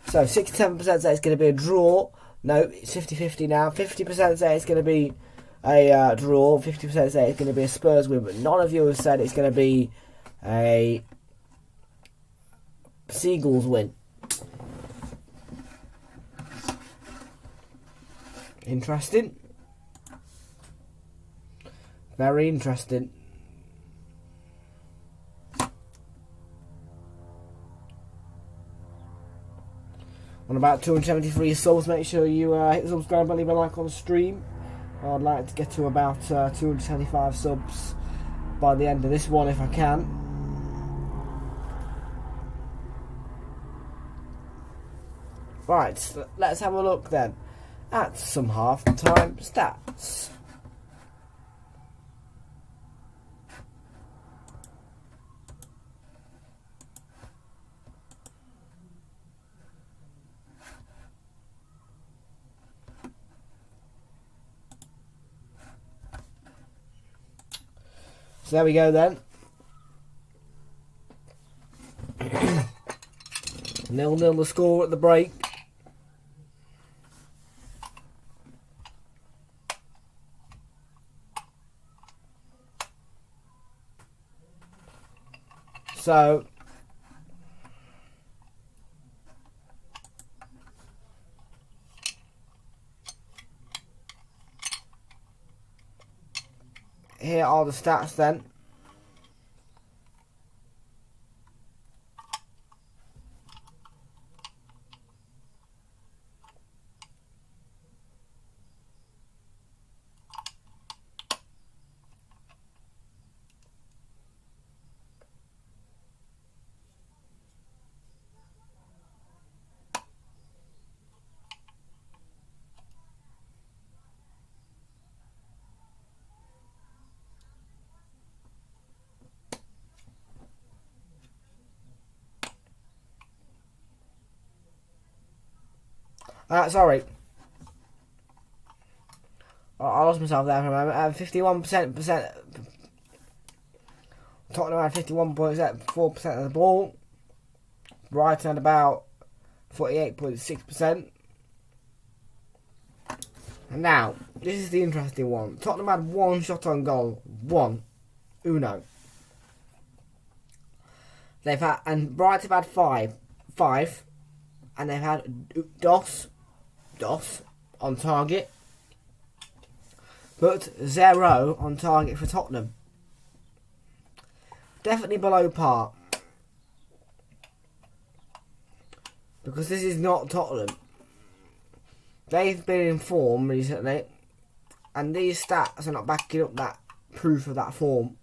so 67% say it's going to be a draw. No, it's 50-50 now. 50% say it's going to be a draw. 50% say it's going to be a Spurs win, but none of you have said it's going to be a Seagulls win. Interesting. Very interesting. On about 273 subs, make sure you hit the subscribe button, leave a like on the stream. I'd like to get to about 275 subs by the end of this one if I can. Right, so let's have a look then at some half-time stats. So there we go then. 0-0 the score at the break. So here are the stats then. Sorry. I lost myself there for a moment. 51%. Tottenham had 51.4% of the ball. Brighton had about 48.6%. And now, this is the interesting one. Tottenham had 1 shot on goal. 1. Uno. They've had, and Brighton have had 5. And they've had Dos on target, but 0 on target for Tottenham. Definitely below par, because this is not Tottenham. They've been in form recently, and these stats are not backing up that proof of that form.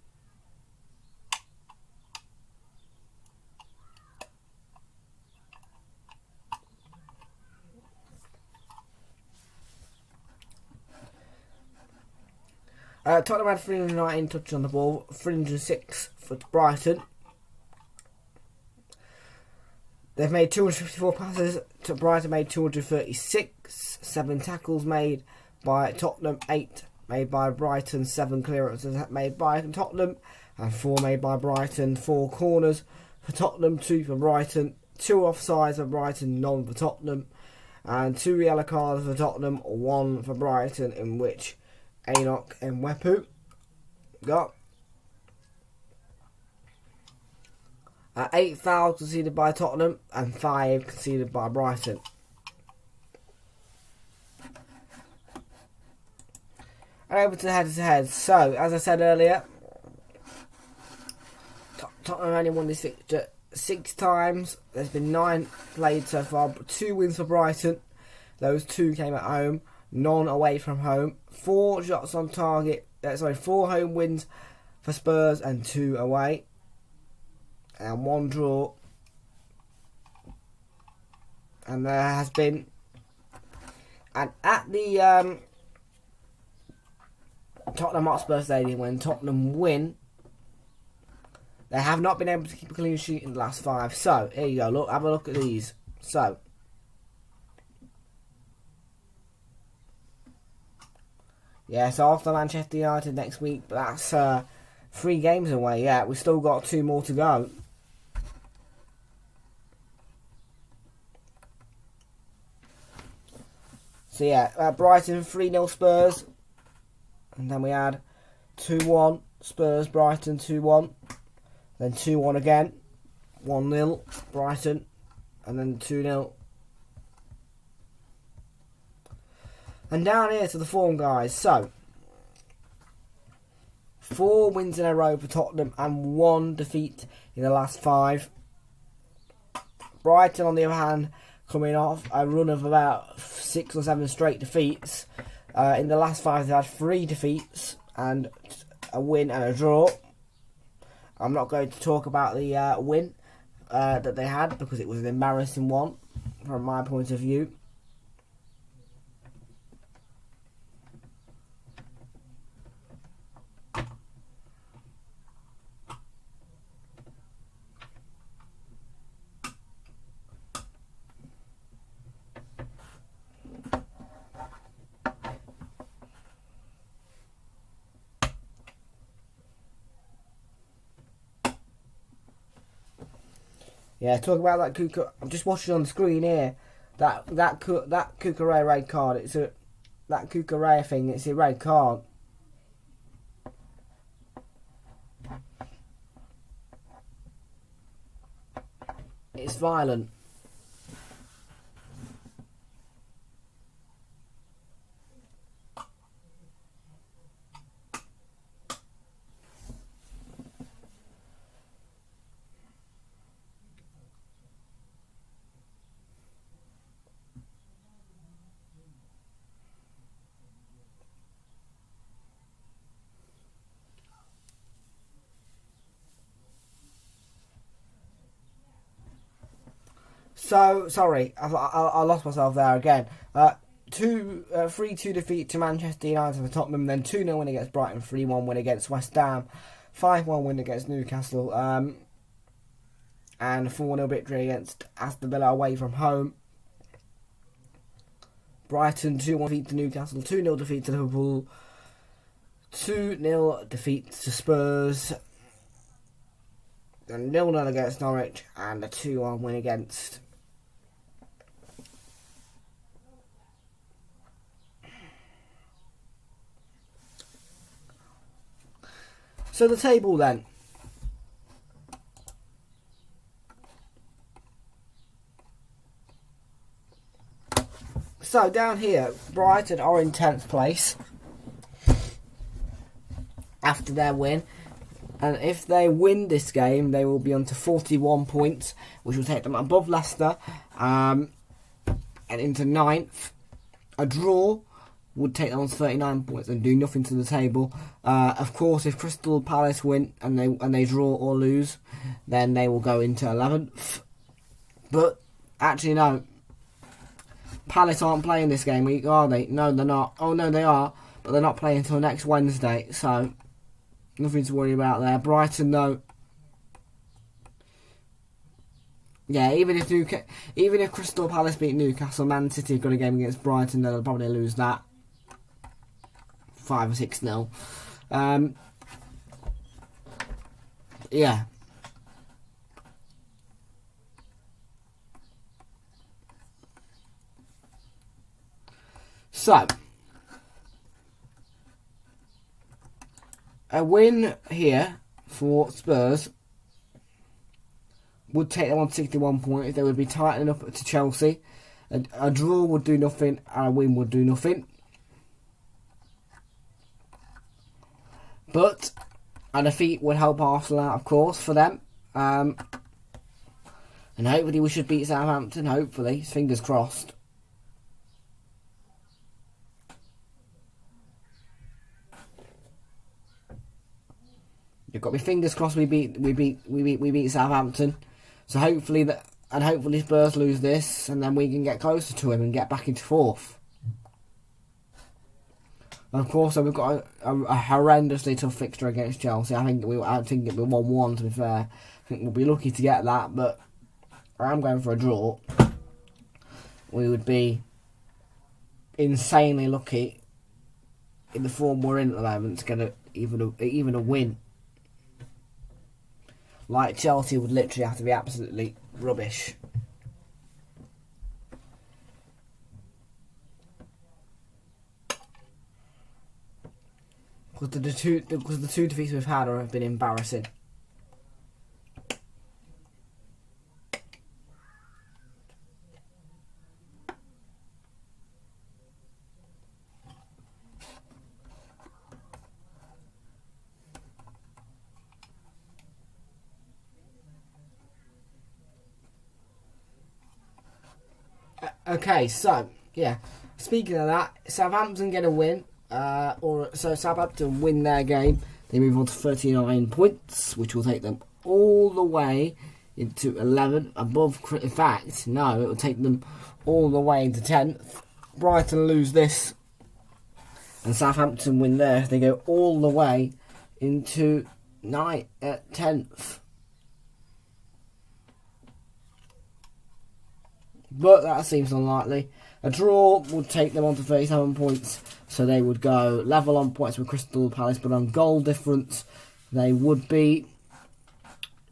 Tottenham had 319 touches on the ball, 306 for Brighton. They've made 254 passes, Brighton made 236, 7 tackles made by Tottenham, 8 made by Brighton, 7 clearances made by Tottenham, and 4 made by Brighton, 4 corners for Tottenham, 2 for Brighton, 2 offsides for Brighton, none for Tottenham, and 2 yellow cards for Tottenham, 1 for Brighton, in which Enoch and Wepu got 8 fouls conceded by Tottenham and 5 conceded by Brighton. And over to the head-to-head. So, as I said earlier, Tottenham only won this fixture 6 times. There's been 9 played so far, but 2 wins for Brighton. Those 2 came at home. none away from home. 4 shots on target. 4 home wins for Spurs and 2 away, and 1 draw. And there has been, and at the Tottenham Hotspur Stadium, when Tottenham win, they have not been able to keep a clean sheet in the last 5. So here you go. Look, have a look at these. So yeah, so after Manchester United next week, but that's 3 games away. Yeah, we've still got 2 more to go. So yeah, Brighton 3-0 Spurs, and then we had 2-1 Spurs, Brighton 2-1, then 2-1 again, 1-0 Brighton, and then 2-0. And down here to the form, guys. So 4 wins in a row for Tottenham and 1 defeat in the last 5. Brighton, on the other hand, coming off a run of about 6 or 7 straight defeats. In the last 5, they had 3 defeats and a win and a draw. I'm not going to talk about the win that they had, because it was an embarrassing one from my point of view. Yeah, talk about that Kuka. I'm just watching on the screen here. That Kukurea red card. It's that Kukurea thing. It's a red card. It's violent. So, sorry, I lost myself there again. 3-2 defeat to Manchester United for Tottenham, then 2-0 win against Brighton, 3-1 win against West Ham, 5-1 win against Newcastle, and 4-0 victory against Aston Villa away from home. Brighton 2-1 defeat to Newcastle, 2-0 defeat to Liverpool, 2-0 defeat to Spurs, a 0-0 against Norwich, and a 2-1 win against So the table then. So down here, Brighton are in 10th place after their win. And if they win this game, they will be on to 41 points, which will take them above Leicester and into 9th. A draw would take them on to 39 points and do nothing to the table. Of course, if Crystal Palace win and they draw or lose, then they will go into 11th. But actually, no. Palace aren't playing this game week, are they? No, they're not. Oh, no, they are. But they're not playing until next Wednesday, so nothing to worry about there. Brighton, though. Yeah, even if Crystal Palace beat Newcastle, Man City have got a game against Brighton, they'll probably lose that 5 or 6-0. Yeah. So, a win here for Spurs would take them on 61 points. They would be tightening up to Chelsea. A draw would do nothing, and a win would do nothing. But a defeat would help Arsenal out, of course, for them. And hopefully we should beat Southampton, hopefully. Fingers crossed. You've got my fingers crossed. We beat Southampton. So hopefully hopefully Spurs lose this, and then we can get closer to him and get back into fourth. And of course, we've got a horrendously tough fixture against Chelsea. I think it'll be 1-1. To be fair, I think we'll be lucky to get that, but I'm going for a draw. We would be insanely lucky in the form we're in at the moment to get even a win. Like Chelsea would literally have to be absolutely rubbish. Because the two defeats we've had have been embarrassing. Okay, so yeah. Speaking of that, Southampton get a win. So Southampton win their game. They move on to 39 points, which will take them all the way into 11 above. In fact, no, it will take them all the way into 10th. Brighton lose this, and Southampton win theirs. They go all the way into 10th. But that seems unlikely. A draw would take them on to 37 points, so they would go level on points with Crystal Palace, but on goal difference, they would be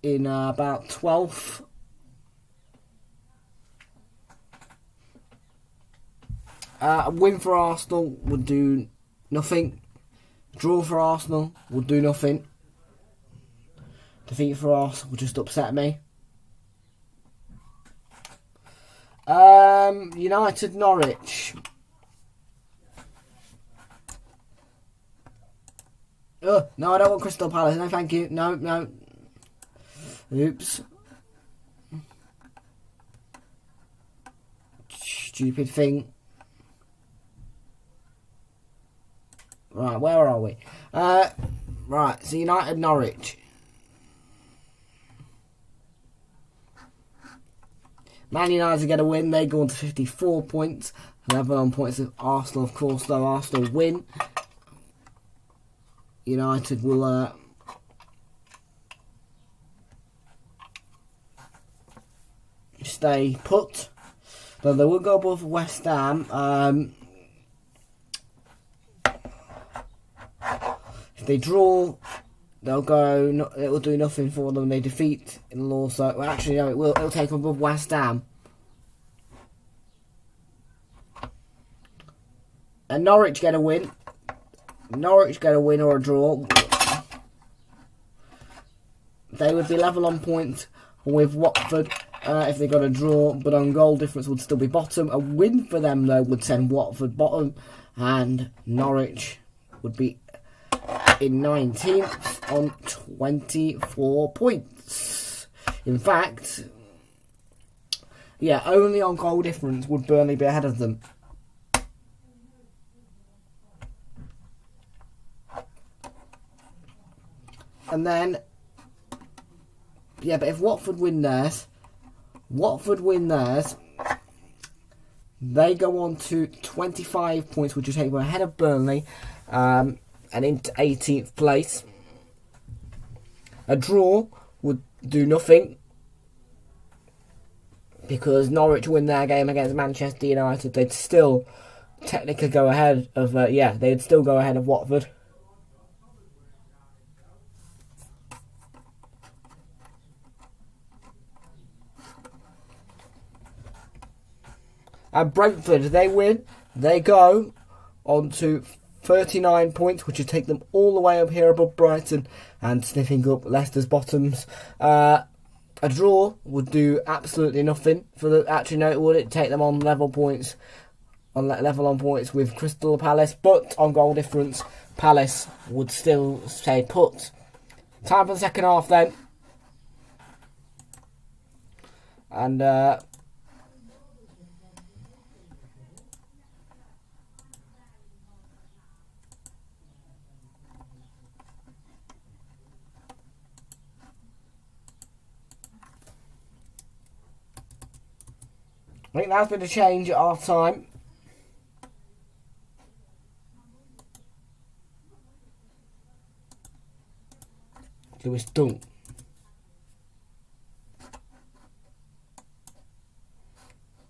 in about 12th. A win for Arsenal would do nothing. Draw for Arsenal would do nothing. Defeat for Arsenal would just upset me. United Norwich. Oh, no, I don't want Crystal Palace. No, thank you. No. Oops. Stupid thing. Right, where are we? Right, so United Norwich. Man United get a win. They go on to 54 points. Level on points with Arsenal, of course, though. Arsenal win. United will stay put. Though they will go above West Ham. If they draw, they'll go. It will do nothing for them. They defeat. It'll also. Well, actually, no. It'll take them above West Ham. And Norwich get a win. Norwich get a win or a draw. They would be level on points with Watford if they got a draw, but on goal difference would still be bottom. A win for them though would send Watford bottom, and Norwich would be in 19th on 24 points. In fact, yeah, only on goal difference would Burnley be ahead of them. And then, yeah, but if Watford win theirs, they go on to 25 points, which will take them ahead of Burnley, and into 18th place. A draw would do nothing, because Norwich win their game against Manchester United. They'd still technically go ahead of, they'd still go ahead of Watford. And Brentford, they win. They go on to 39 points, which would take them all the way up here above Brighton and sniffing up Leicester's bottoms. A draw would do absolutely nothing for the. Actually, no, it would take them on level points, level on points with Crystal Palace, but on goal difference, Palace would still stay put. Time for the second half then, and. I think that's been a change at half time. Lewis Dunk.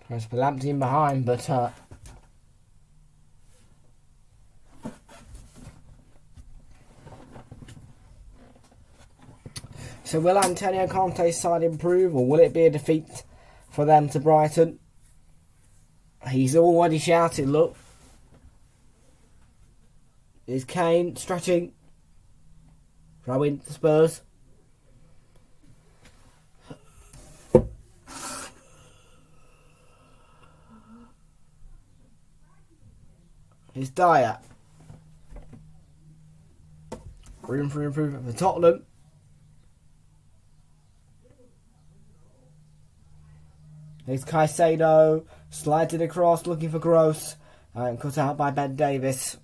Tries to put Lamptey in behind, but so will Antonio Conte's side improve, or will it be a defeat for them to Brighton? He's already shouted, look. Is Kane stretching? Throwing the Spurs. It's Dyer. Room for improvement for Tottenham. Here's Caicedo. Slides it across, looking for Gross. And cut out by Ben Davis.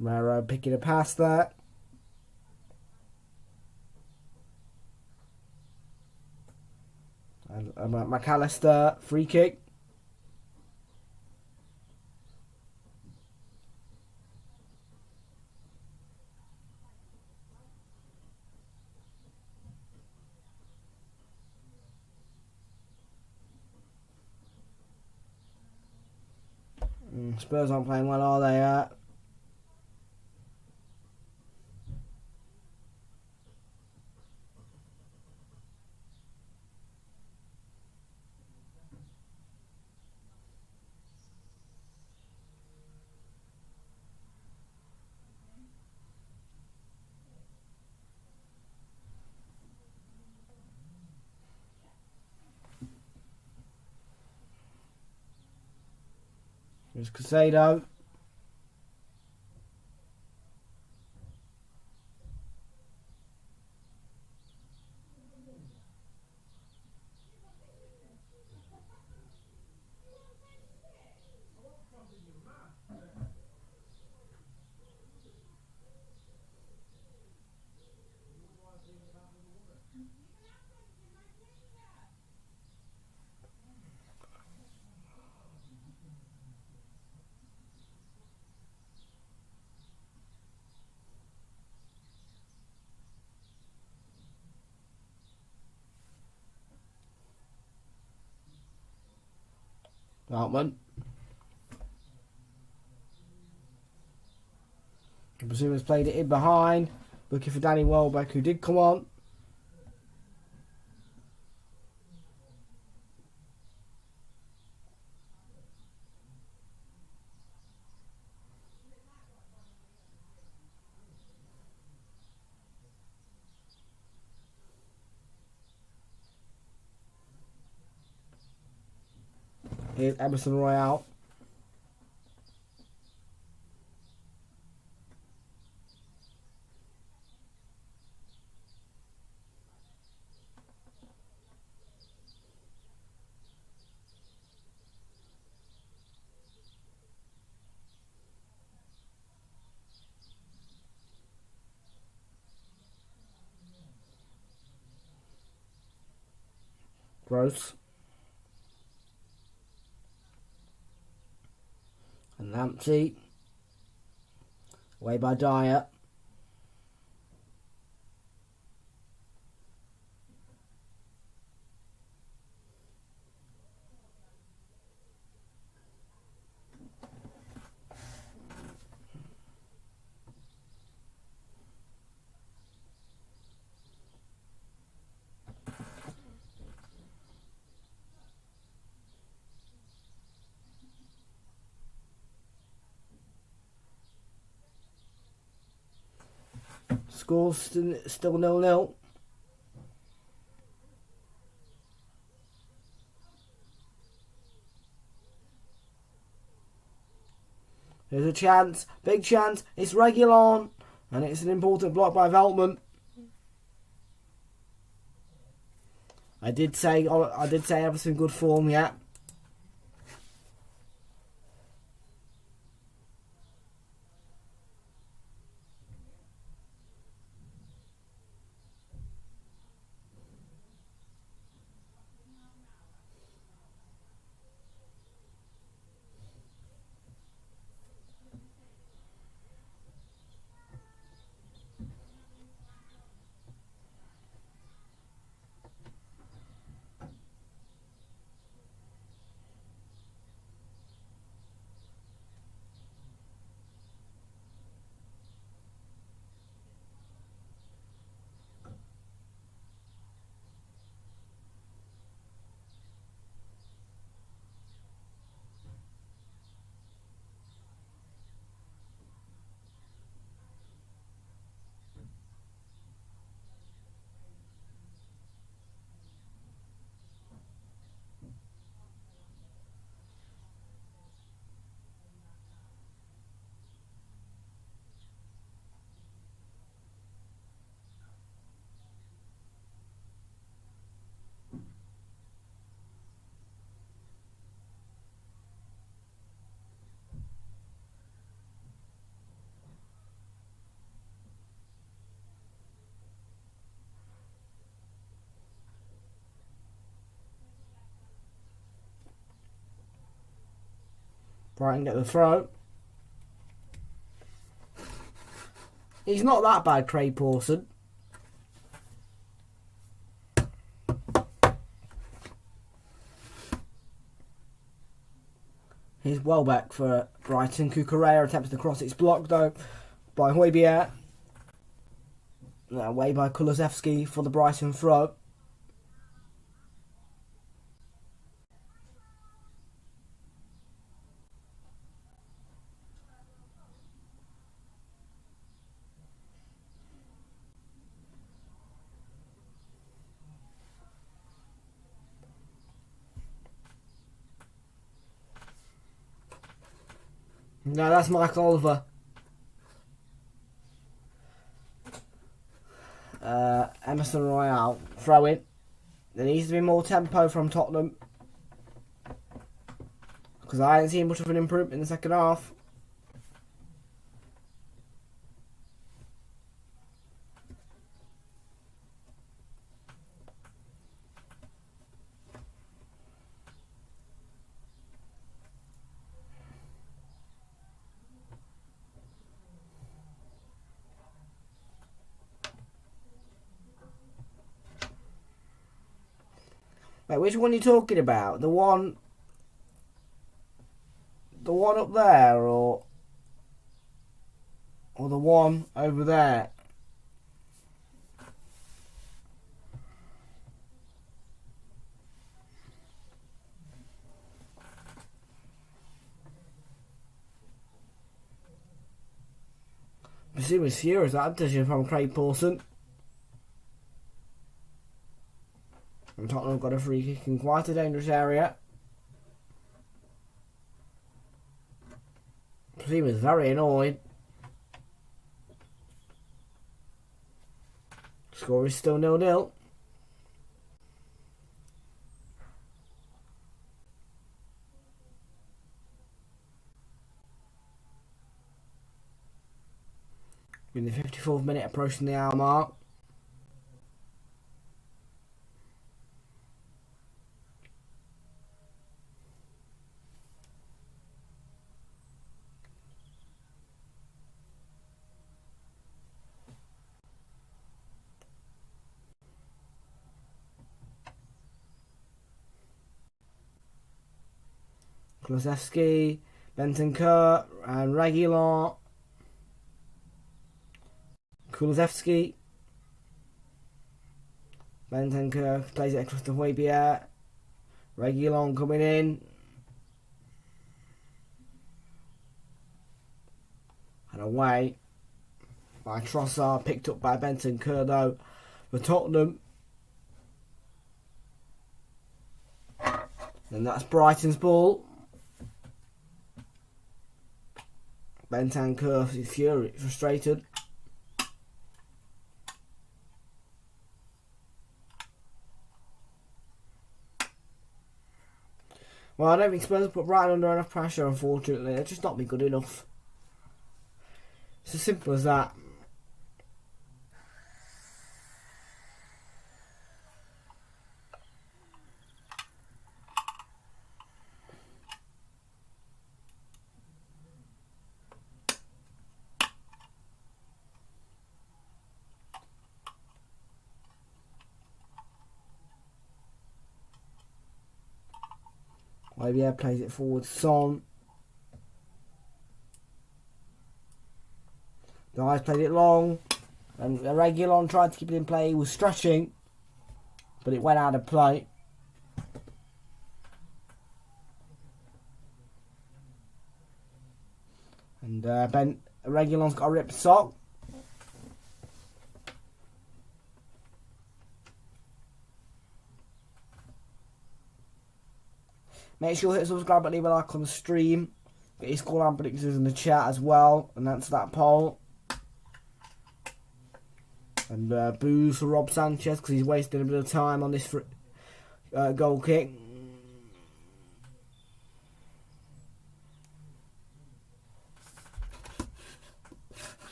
Maro picking a pass there. And McAllister, free kick. Spurs aren't playing well, are they? Here's Caicedo. Altman. Brazilians played it in behind, looking for Danny Welbeck, who did come on. Here's Emerson Royale. Gross. And Lamptey. Away by Dyer. Score's still 0-0. There's a chance. Big chance. It's Realltom. And it's an important block by Veltman. I did say everything good form, yeah. Brighton get the throw. He's not that bad, Craig Pawson. He's well back for Brighton. Cucurella attempts to cross. It's blocked though by HOVE. Away by Kulusevski for the Brighton throw. No, that's Mike Oliver. Emerson Royale throw in. There needs to be more tempo from Tottenham, because I haven't seen much of an improvement in the second half. Wait, which one are you talking about? The one up there, or the one over there? I presume it's serious that decision from Craig Pawson. And Tottenham got a free kick in quite a dangerous area. He was very annoyed. Score is still 0-0. In the 54th minute, approaching the hour mark. Kulusevski, Bentancur, and Realltom. Kulusevski. Bentancur plays it across the HOVE. Realltom coming in. And away by Trossard, picked up by Bentancur though for Tottenham. And that's Brighton's ball. Bentancur is frustrated. Well, I don't think Spurs put Brighton under enough pressure, unfortunately. They're just not been good enough. It's as simple as that. ALBION plays it forward. Son. The guys played it long. And Realltom tried to keep it in play. He was stretching. But it went out of play. And Realltom's got a ripped sock. Make sure to hit subscribe and leave a like on the stream. Get your scoreline predictions in the chat as well. And answer that poll. And boos for Rob Sanchez because he's wasting a bit of time on this goal kick.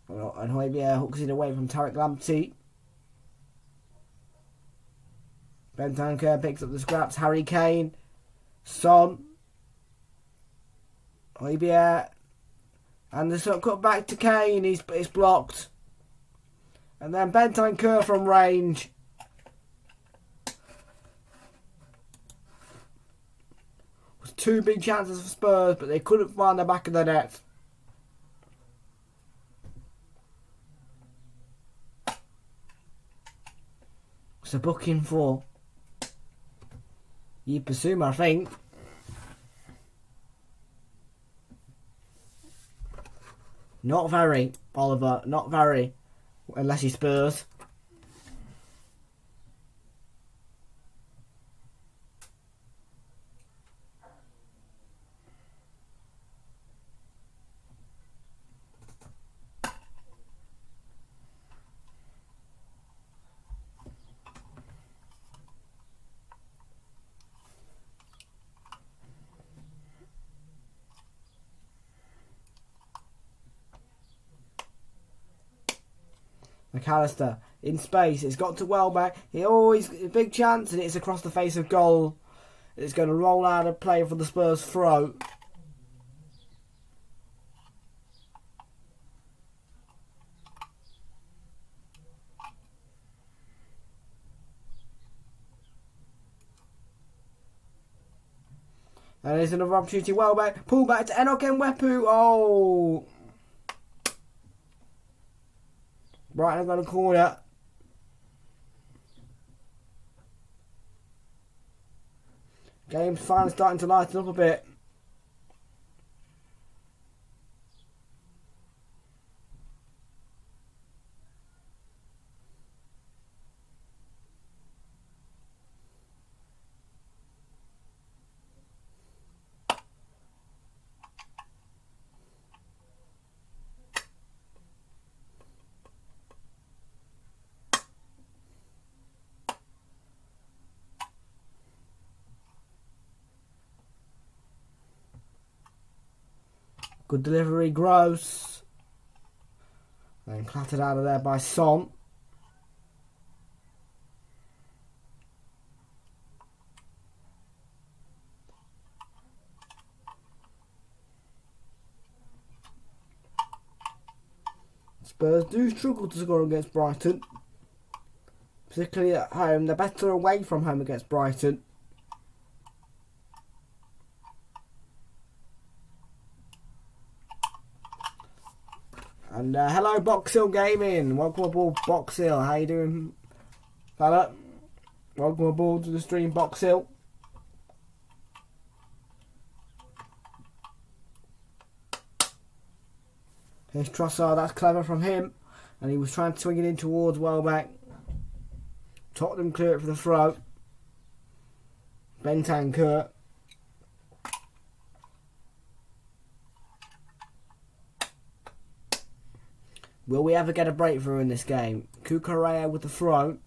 And ALBION hooks it away from Tariq Lamptey. Bentancur picks up the scraps. Harry Kane. Son. ALBION. And the sort of cut back to Kane. It's blocked. And then Bentancur from range. Was two big chances for Spurs, but they couldn't find the back of the net. It's a booking for Yipasuma, I think. Not very, Oliver. Not very. Unless he's Spurs. McAllister in space. It's got to Welbeck. He always a big chance, and it's across the face of goal. It's going to roll out of play for the Spurs throat. And there's another opportunity. Welbeck. Pull back to Enoch Nwepu. Oh. Brighton have got a corner. Game's finally starting to lighten up a bit. Good delivery, Gross. And clattered out of there by Son. Spurs do struggle to score against Brighton. Particularly at home. They're better away from home against Brighton. And hello, Box Hill Gaming. Welcome aboard, Box Hill. How you doing, fella? Welcome aboard to the stream, Box Hill. Here's Trossard. That's clever from him. And he was trying to swing it in towards Welbeck. Tottenham clear it for the throw. Bentancur. Will we ever get a breakthrough in this game? Cucurella with the throw.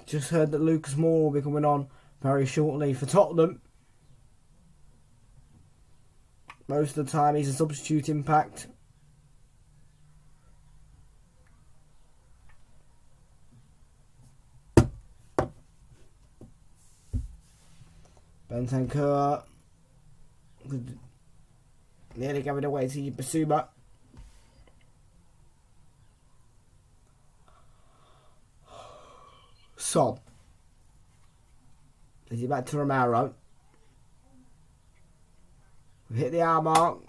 Just heard that Lucas Moore will be coming on very shortly for Tottenham. Most of the time he's a substitute impact. Bentancur nearly going away to Basuma. Son. Is he back to Romero? We've hit the hour mark.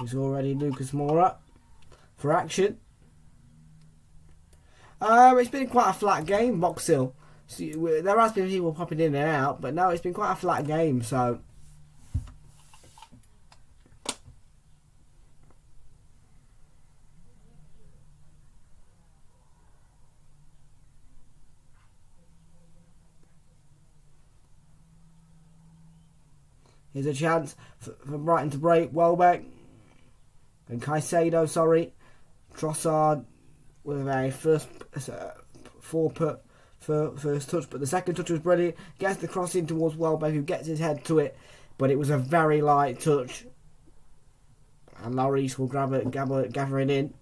He's already Lucas Moura for action. It's been quite a flat game, Boxhill. So there has been people popping in and out, but no, it's been quite a flat game. So here's a chance for Brighton to break. Welbeck. And Caicedo, sorry. Trossard with a first touch, but the second touch was brilliant. Gets the cross in towards Welbeck, who gets his head to it, but it was a very light touch. And Lloris will gather it in.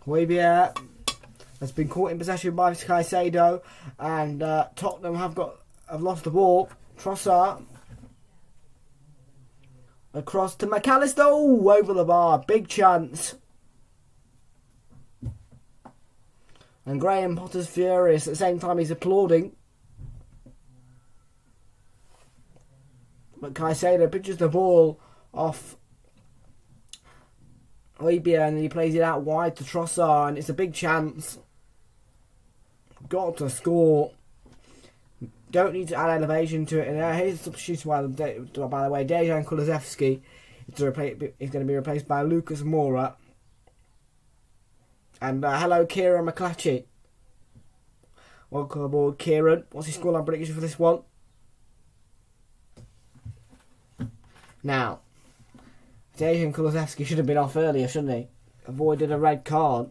Højbjerg has been caught in possession by Caicedo, and Tottenham have lost the ball. Trossard across to McAllister. Oh, over the bar, big chance. And Graham Potter's furious at the same time he's applauding. But Caicedo pitches the ball off Højbjerg, and he plays it out wide to Trossard, and it's a big chance. Got to score. Don't need to add elevation to it. And here's the substitution, by the way. Dejan Kulusevski is going to be replaced by Lucas Moura. And hello, Kieran McClatchy. Welcome aboard, Kieran. What's his scoreline prediction for this one? Now, Dejan Kulusevski should have been off earlier, shouldn't he? Avoided a red card.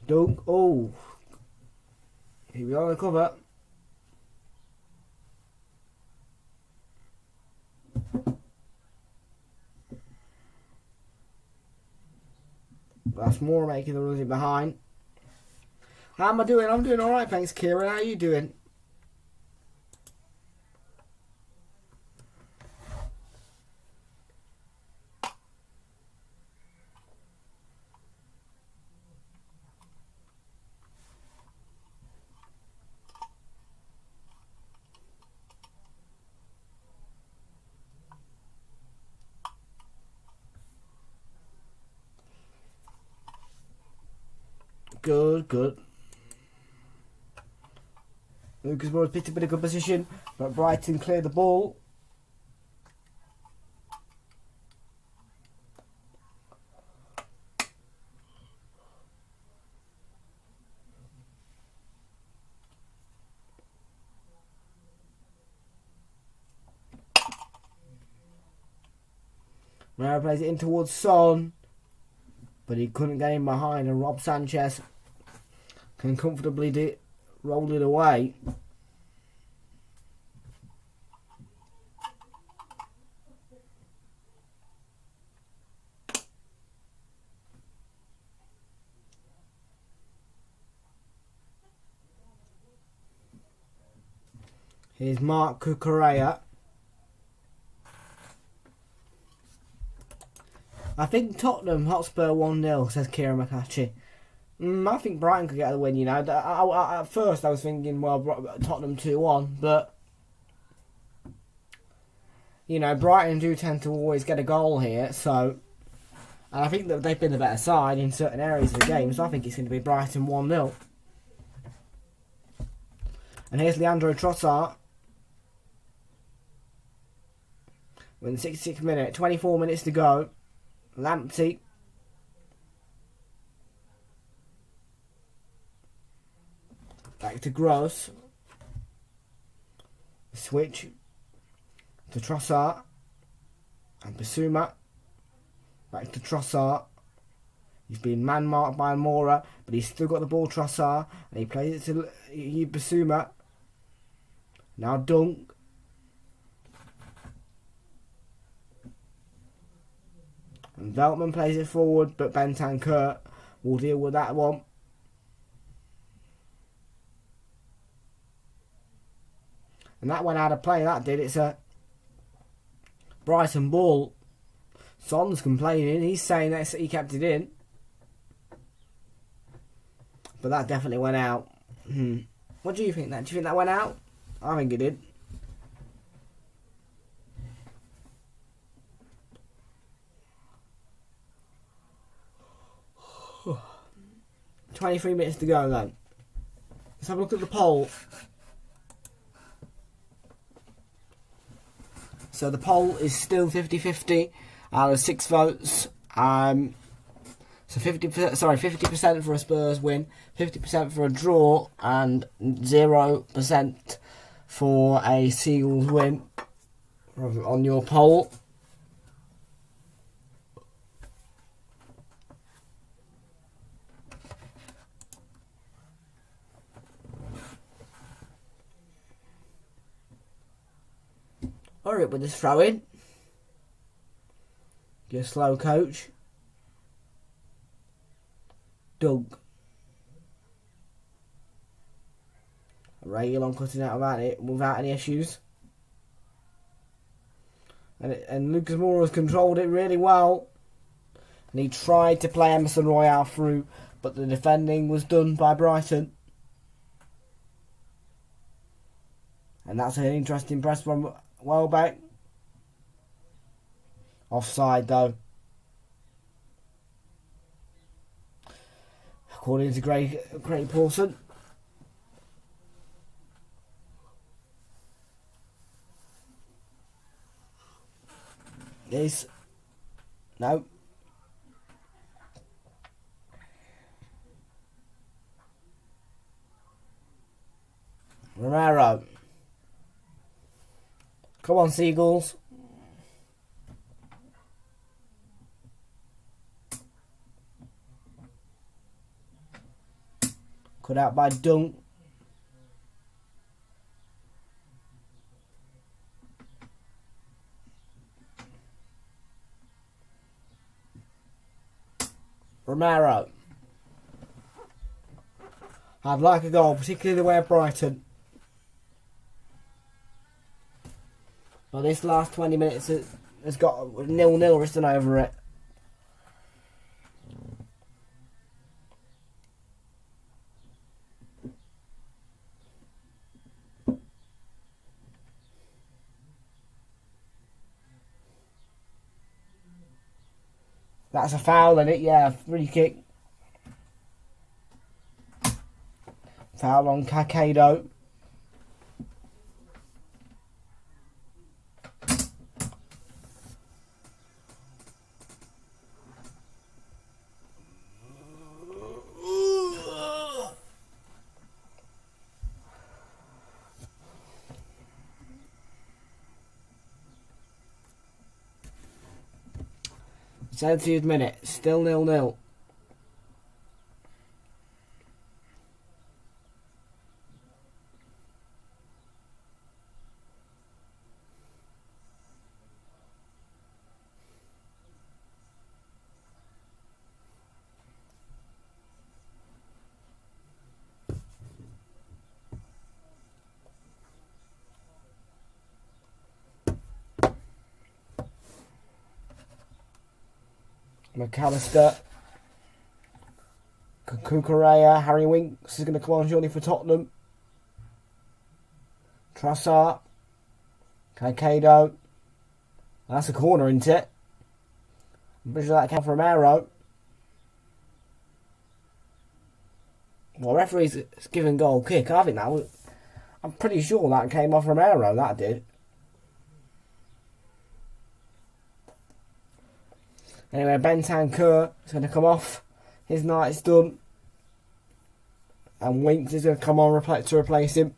Dunk. Oh. Here we are on the cover. That's more making the runs in behind. How am I doing? I'm doing alright, thanks, Kieran. How are you doing? Good. Lucas Moura's picked up in a good position, but Brighton cleared the ball. Now plays it in towards Son, but he couldn't get in behind, and Rob Sanchez can comfortably rolled it away. Here's Mark Cucurella. I think Tottenham Hotspur 1-0, says Kieran McCatchy. I think Brighton could get the win, you know. At first I was thinking, well, Tottenham 2-1, but, you know, Brighton do tend to always get a goal here, so, and I think that they've been the better side in certain areas of the game, so I think it's going to be Brighton 1-0. And here's Leandro Trossard. We're in the 66th minute, 24 minutes to go. Lamptey. Back to Gross. Switch to Trossard. And Basuma. Back to Trossard. He's been man-marked by Mora, but he's still got the ball, Trossard. And he plays it to Basuma. Now Dunk. And Veltman plays it forward, but Bentancur will deal with that one. And that went out of play, that did. It's a Brighton ball. Son's complaining. He's saying that he kept it in. But that definitely went out. What do you think then? Do you think that went out? I think it did. Oh. 23 minutes to go then. Let's have a look at the poll. So the poll is still 50-50 out of 6 votes. So 50% for a Spurs win, 50% for a draw, and 0% for a Seagulls win on your poll. Alright, with this throw in. Your slow coach. Doug. Realltom cutting out about it without any issues. And Lucas Moura's controlled it really well. And he tried to play Emerson Royale through, but the defending was done by Brighton. And that's an interesting press from Welbeck. Offside though. According to Craig Paulson. This. No. Romero. Come on, Seagulls. Cut out by Dunk. Romero. I'd like a goal, particularly the way of Brighton. Well, this last 20 minutes has got 0-0 written over it. That's a foul, isn't it? Yeah, free kick. Foul on Caicedo. Seventieth minute, still 0-0. McAllister. Kukurea. Harry Winks is going to come on surely for Tottenham. Trossard. Caicedo. That's a corner, isn't it? I'm pretty sure that came from Romero. Well, referee's given goal kick. I think that was... I'm pretty sure that came off Romero, that did. Anyway, Bentancur is going to come off. His night's done. And Winks is going to come on to replace him.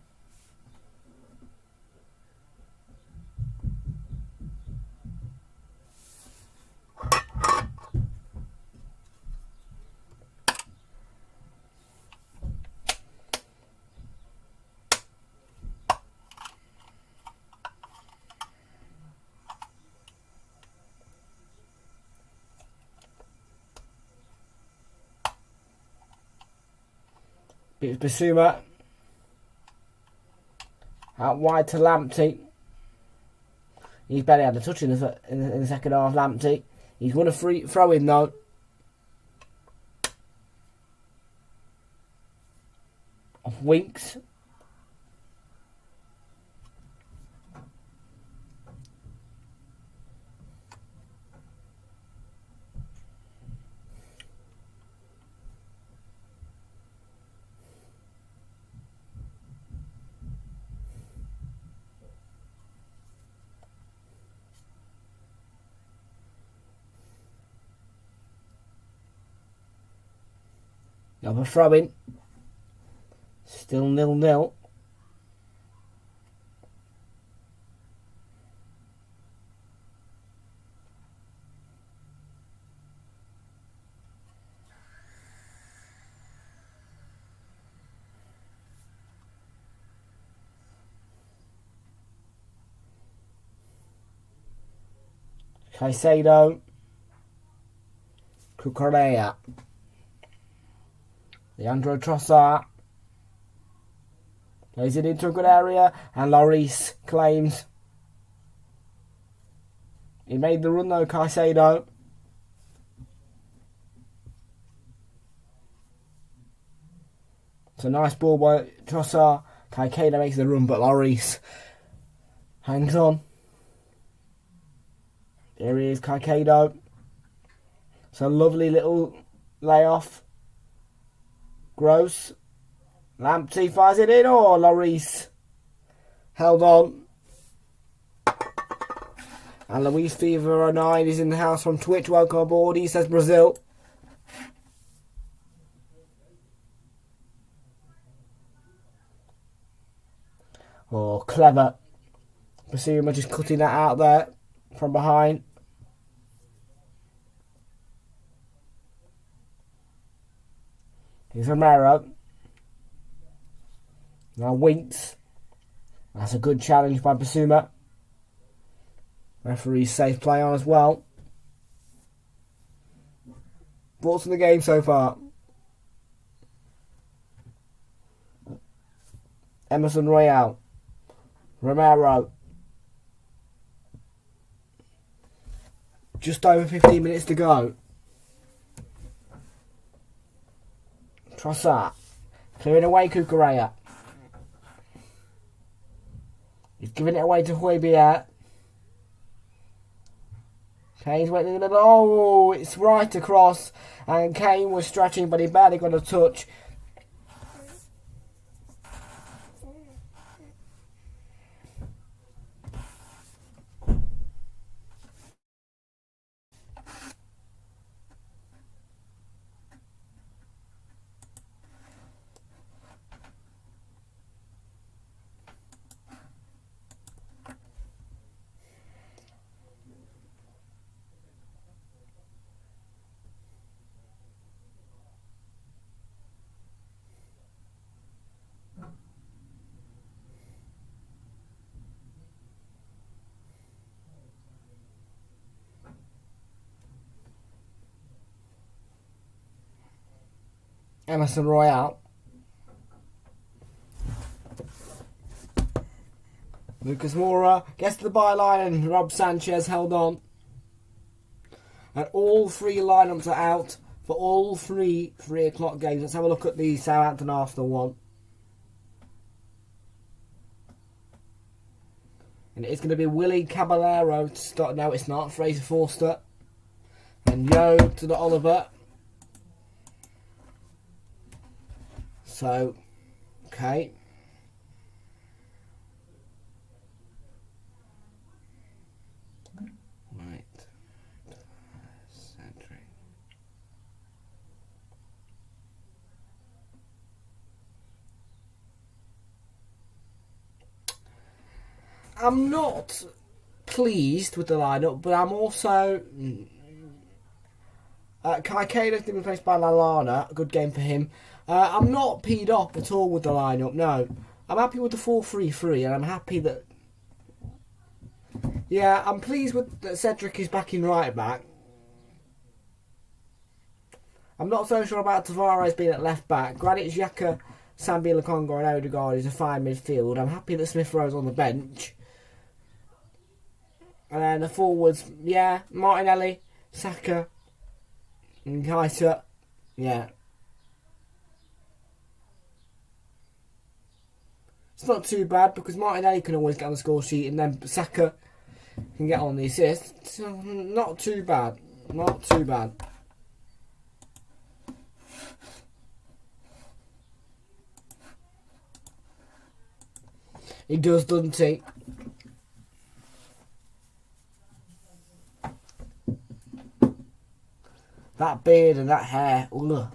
It's Basuma out wide to Lamptey. He's barely had a touch in the second half. Lamptey. He's won a free throw in though. Of Winks. Another throw in. Still 0-0. Caicedo. Kukurea. Leandro Trossard plays it into a good area, and Lloris claims. He made the run though, Caicedo. It's a nice ball by Trossard. Caicedo makes the run, but Lloris hangs on. There he is, Caicedo. It's a lovely little layoff. Gross. Lamptey fires it in. Oh, Lloris held on. And Luis Fever 09 is in the house from Twitch. Welcome aboard. He says Brazil. Oh, clever. Basuma just cutting that out there from behind. Here's Romero. Now Winks. That's a good challenge by Basuma. Referee's safe play on as well. Thoughts on the game so far? Emerson Royale. Romero. Just over 15 minutes to go. Trossard. Clearing away Kukurea. He's giving it away to Højbjerg. Kane's waiting in the middle. Oh, it's right across. And Kane was stretching, but he barely got a touch. Emerson Royale. Lucas Moura gets to the byline and Rob Sanchez held on. And all 3 lineups are out for all 3 3 o'clock games. Let's have a look at the Southampton Arsenal one. And it's going to be Willie Caballero to start. No, it's not. Fraser Forster. And Yo to the Oliver. So, okay. Right. Cedric. I'm not pleased with the lineup, but I'm also... Caicedo's been replaced by Lallana. A good game for him. I'm not peed off at all with the lineup, no. I'm happy with the 4-3-3, and I'm happy that... Yeah, I'm pleased with that Cedric is back in right back. I'm not so sure about Tavares being at left back. Granit Xhaka, Sambi Lokonga and Odegaard is a fine midfield. I'm happy that Smith Rowe's on the bench. And then the forwards, yeah, Martinelli, Saka, and Kaiser, yeah. It's not too bad because Martinelli can always get on the score sheet and then Saka can get on the assist. So, not too bad. Not too bad. He does, doesn't he? That beard and that hair. Ugh.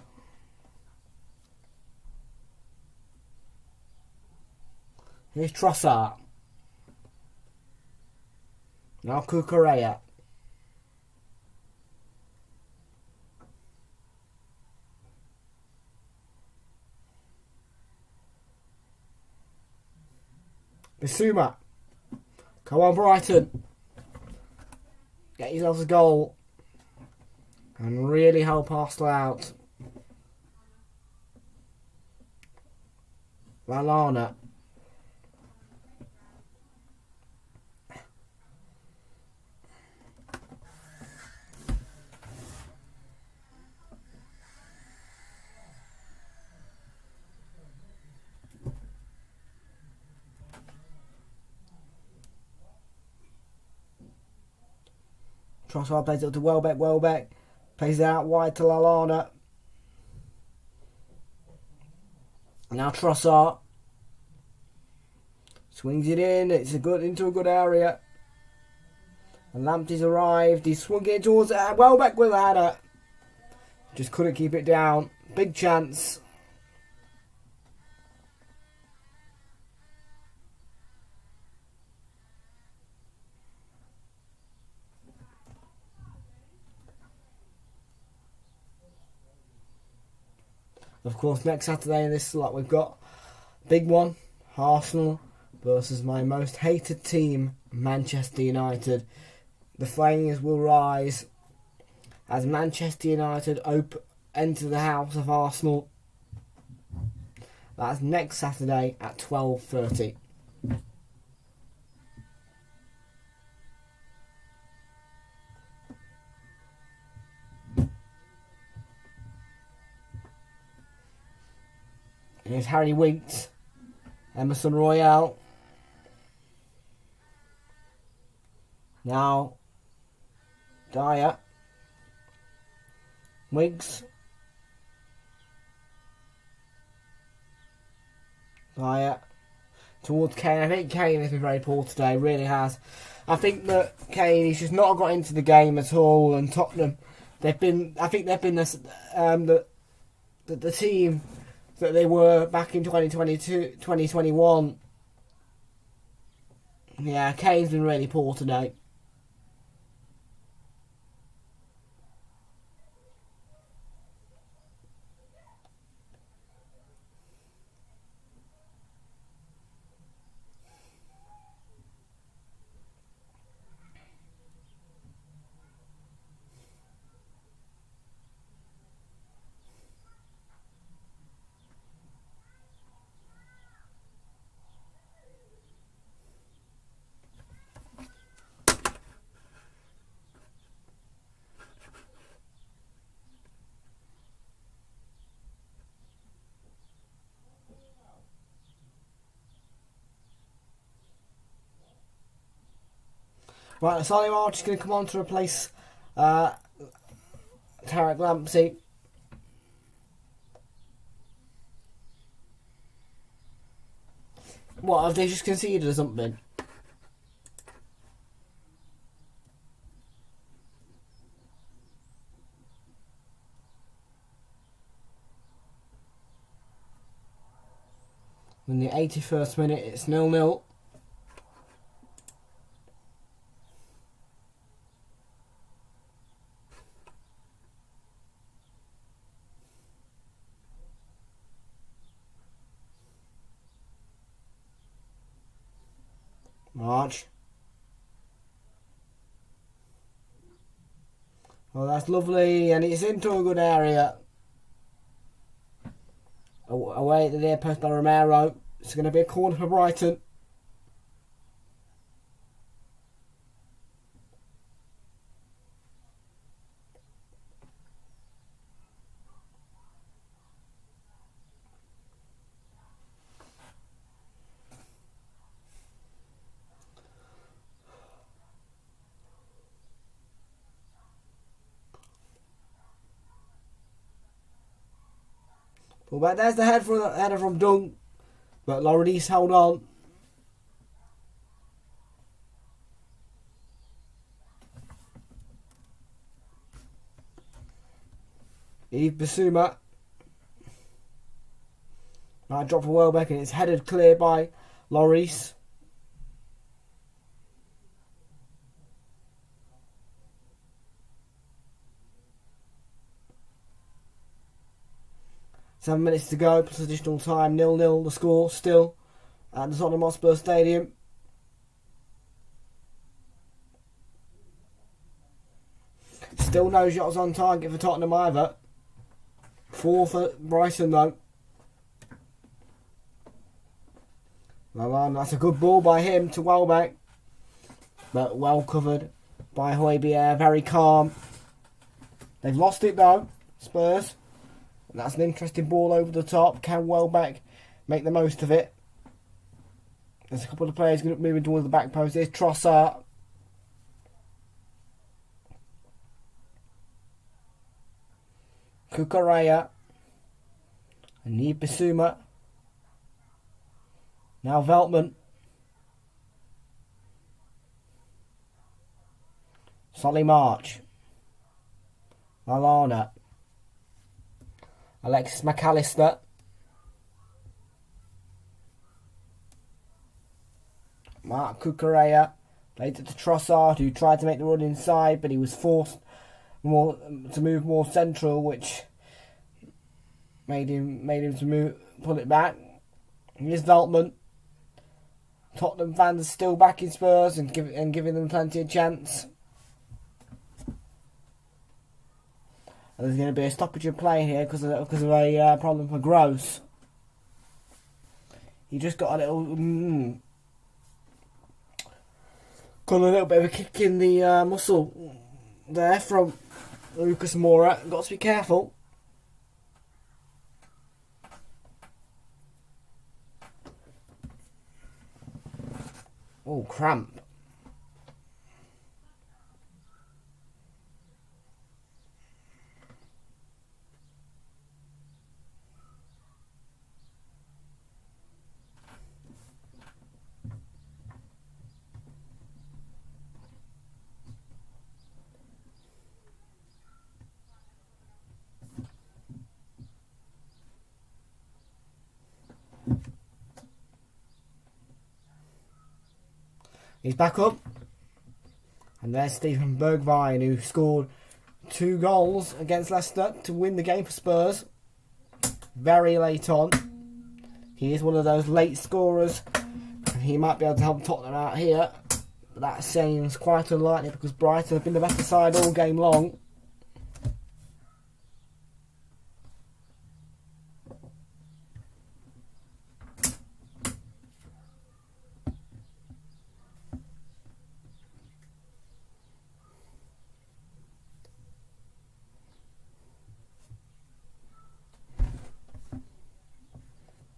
Here's Trossard. Now Cucurella. Bissouma. Come on, Brighton. Get yourself a goal. And really help Arsenal out. Lallana. Trossard plays it up to Welbeck. Plays it out wide to Lallana. Now Trossard. Swings it in. It's into a good area. And Lamptey's arrived. He's swung it towards Welbeck with a header. Just couldn't keep it down. Big chance. Of course, next Saturday in this slot we've got big one, Arsenal versus my most hated team, Manchester United. The flames will rise as Manchester United enter the house of Arsenal. That's next Saturday at 12:30. Here's Harry Winks, Emerson Royale. Now, Dyer, Winks, Dyer, towards Kane. I think Kane has been very poor today, really has. I think that Kane, he's just not got into the game at all, and Tottenham, I think they've been the team that they were back in 2022, 2021. Yeah, Kane's been really poor today. Right, Solly March is going to come on to replace Tarek Lampsey. What, have they just conceded or something? In the 81st minute, it's 0-0. March. Oh, that's lovely, and it's into a good area. Away at the near post by Romero. It's going to be a corner for Brighton. Pull back. There's the header from Dung, but Lloris held on. Yves Bissouma. Might drop for Welbeck, and it's headed clear by Lloris. Seven minutes to go, plus additional time, 0-0 the score still at the Tottenham Hotspur Stadium. Still no shots on target for Tottenham either. 4 for Brighton though. Well, that's a good ball by him to Welbeck, but well covered by Højbjerg, very calm. They've lost it though, Spurs. That's an interesting ball over the top. Can Welbeck make the most of it? There's a couple of players going to move towards the back post. There's Trossard. Cucurella. And Yves Bissouma. Now Veltman. Solly March. Lallana. Alexis McAllister. Mark Cucurella played it to Trossard, who tried to make the run inside, but he was forced to move more central, which made him to pull it back. Here's Veltman. Tottenham fans are still backing Spurs and giving them plenty of chance. And there's going to be a stoppage of play here because of a problem for Gross. He just got a little got a little bit of a kick in the muscle there from Lucas Moura. Got to be careful. Oh, cramp. He's back up. And there's Stephen Bergwijn, who scored 2 goals against Leicester to win the game for Spurs. Very late on. He is one of those late scorers. And he might be able to help Tottenham out here. But that seems quite unlikely because Brighton have been the better side all game long.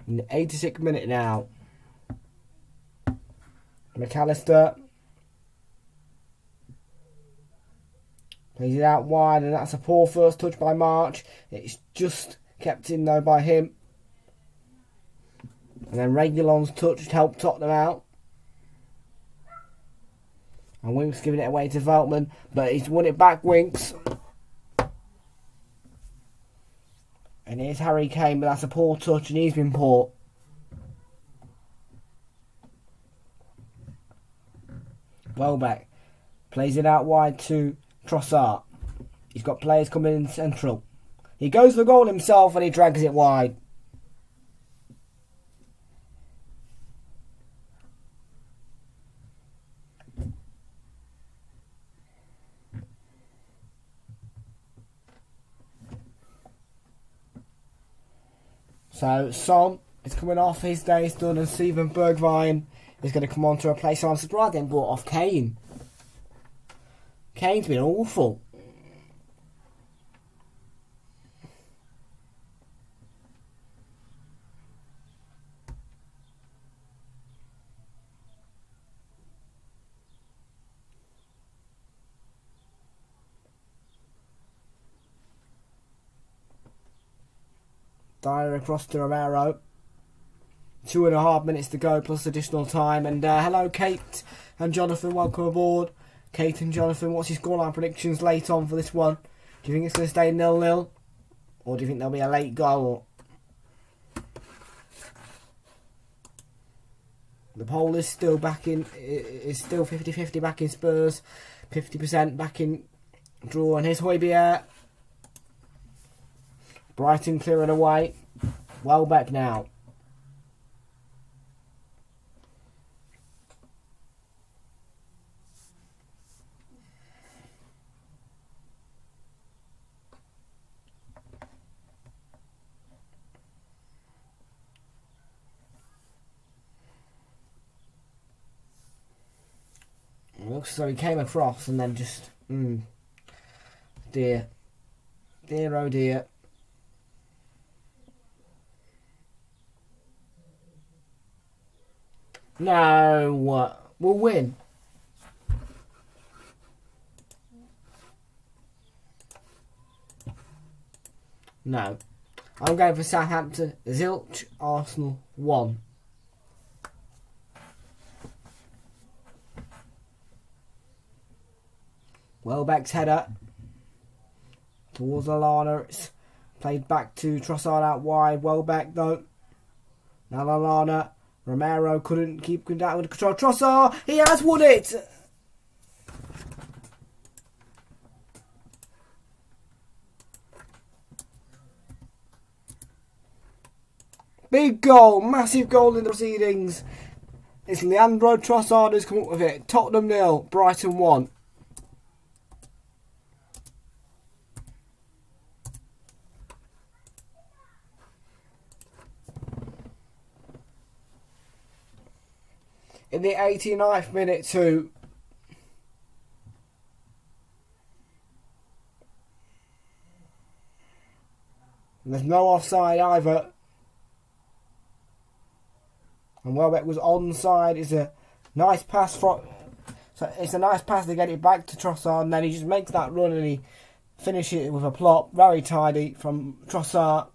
In the 86th minute now. McAllister. Plays it out wide, and that's a poor first touch by March. It's just kept in though by him. And then Realltom's touch helped Tottenham out. And Winks giving it away to Veltman, but he's won it back, Winks. And here's Harry Kane, but that's a poor touch, and he's been poor. Welbeck plays it out wide to Trossard. He's got players coming in central. He goes for the goal himself, and he drags it wide. So Son is coming off, his day's done, and Steven Bergwijn is going to come on to replace him. I'm surprised they brought off Kane. Kane's been awful. Dyer across to Romero. 2.5 minutes to go plus additional time. And hello Kate and Jonathan, welcome aboard. Kate and Jonathan, what's your scoreline predictions late on for this one? Do you think it's going to stay 0-0? Or do you think there'll be a late goal? The poll is still back in, is still 50-50 back in Spurs, 50% back in draw. And here's Højbjerg. Brighton clearing away. Welbeck now. It looks as though he came across and then just... dear. Dear, oh dear. No, we'll win. No. I'm going for Southampton. Zilch, Arsenal 1. Welbeck's header towards Lallana. It's played back to Trossard out wide. Welbeck though. Now Lallana. Romero couldn't keep down with control. Trossard, he has won it! Big goal, massive goal in the proceedings. It's Leandro Trossard who's come up with it. Tottenham 0, Brighton 1. In the 89th minute too. And there's no offside either. And Welbeck was onside. It's a nice pass from. So it's a nice pass to get it back to Trossard, and then he just makes that run and he finishes it with a plop. Very tidy from Trossard.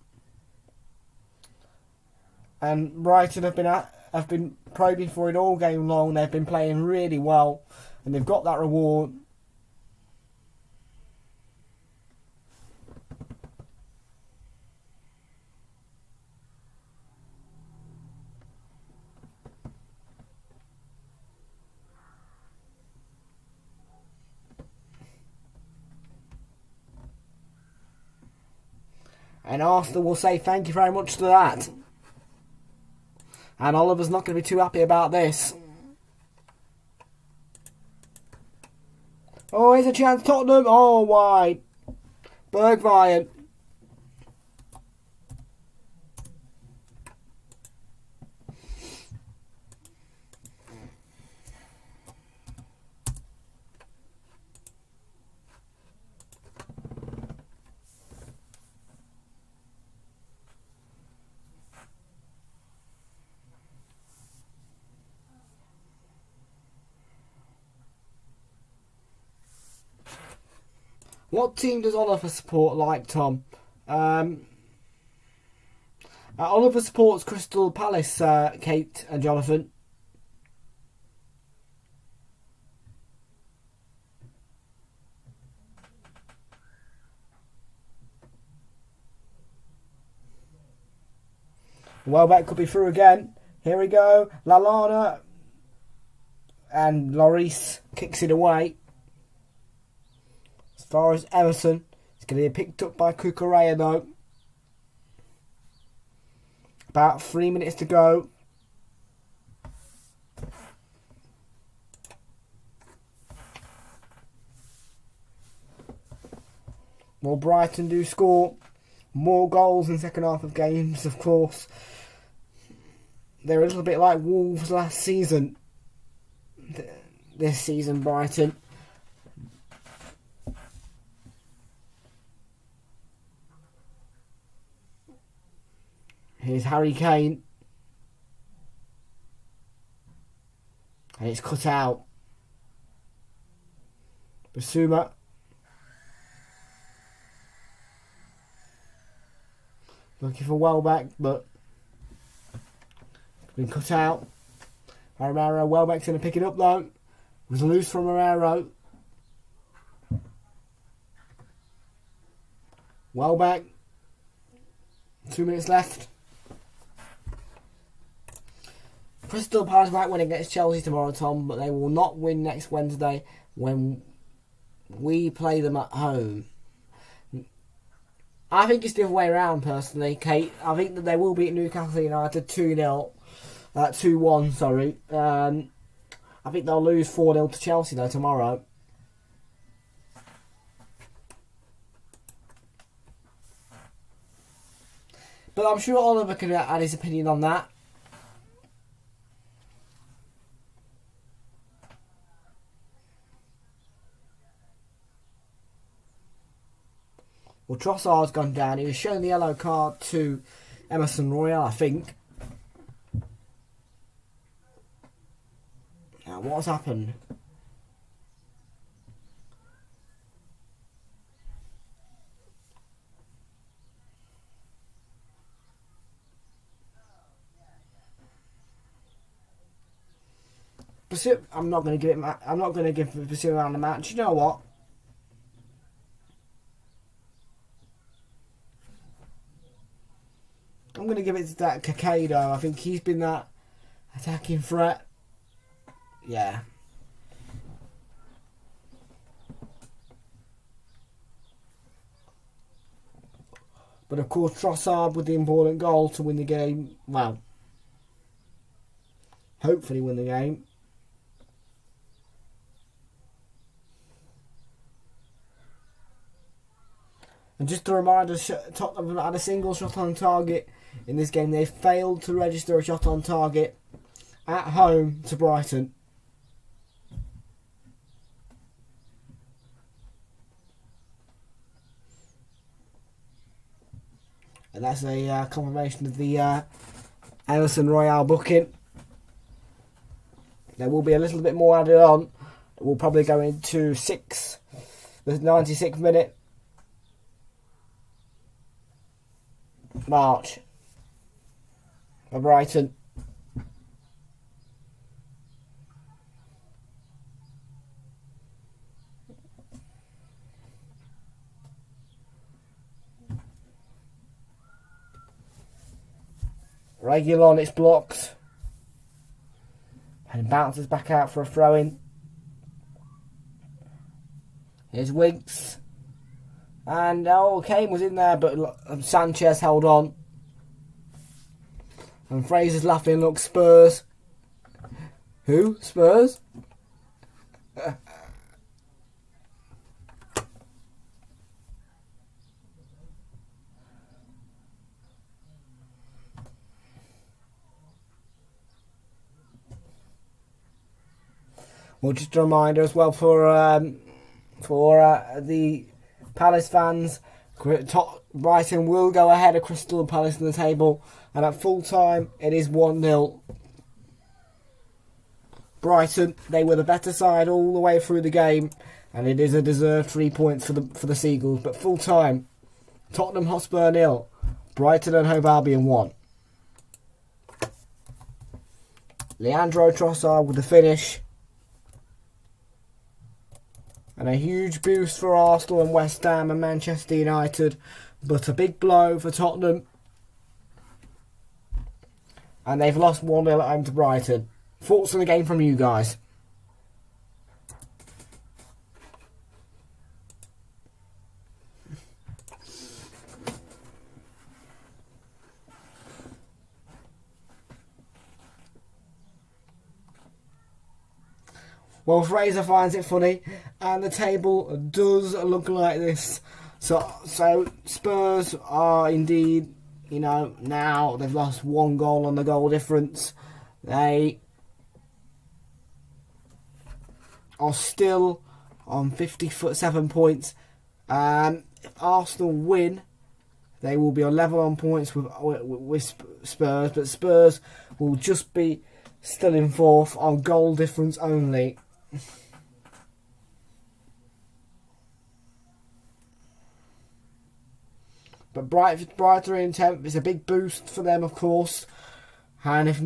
And Brighton have been probing for it all game long. They've been playing really well, and they've got that reward. And Arsenal will say thank you very much to that. And Oliver's not going to be too happy about this. Oh, here's a chance, Tottenham. Oh, wide. Bergwijn. What team does Oliver support like, Tom? Oliver supports Crystal Palace, Kate and Jonathan. Welbeck could be through again. Here we go. Lallana. And Lloris kicks it away. As far as Emerson, it's going to be picked up by Cucurella though. About 3 minutes to go. Will Brighton do score more goals in the second half of games, of course. They're a little bit like Wolves last season. This season, Brighton. Here's Harry Kane. And it's cut out. Basuma. Looking for Welbeck, but been cut out. Romero, Welbeck's going to pick it up though. It was loose from Romero. Welbeck. 2 minutes left. Crystal Palace might win against Chelsea tomorrow, Tom, but they will not win next Wednesday when we play them at home. I think it's the other way around, personally, Kate. I think that they will beat Newcastle United 2-0. 2-1, sorry. I think they'll lose 4-0 to Chelsea, though, tomorrow. But I'm sure Oliver can add his opinion on that. Well, Trossard's gone down. He was shown the yellow card to Emerson Royal, I think. Now, what's happened? I'm not going to give it. I'm not going to give Basuma around the match. You know what? I'm going to give it to that Caicedo. I think he's been that attacking threat. Yeah. But of course, Trossard with the important goal to win the game. Well, hopefully win the game. And just a reminder, Tottenham had a single shot on target in this game. They failed to register a shot on target at home to Brighton. And that's a confirmation of the Emerson Royal booking. There will be a little bit more added on. We'll probably go into the 96th minute. March for Brighton. Realltom, it's blocked. And bounces back out for a throw-in. Here's Winks. And Kane was in there, but Sanchez held on. And Fraser's laughing. Look, Spurs. Who? Spurs? Well, just a reminder as well for the Palace fans, Brighton will go ahead of Crystal Palace in the table, and at full time it is 1-0 Brighton, they were the better side all the way through the game, and it is a deserved 3 points for the Seagulls. But full time, Tottenham Hotspur 0, Brighton and Hove Albion 1. Leandro Trossard with the finish. And a huge boost for Arsenal and West Ham and Manchester United. But a big blow for Tottenham. And they've lost 1-0 at home to Brighton. Thoughts on the game from you guys? Well, Fraser finds it funny, and the table does look like this. So Spurs are indeed, now they've lost 1 goal on the goal difference. They are still on 57 points. If Arsenal win, they will be on level on points with Spurs, but Spurs will just be still in 4th on goal difference only. But Brighton in 10th is a big boost for them, of course. And if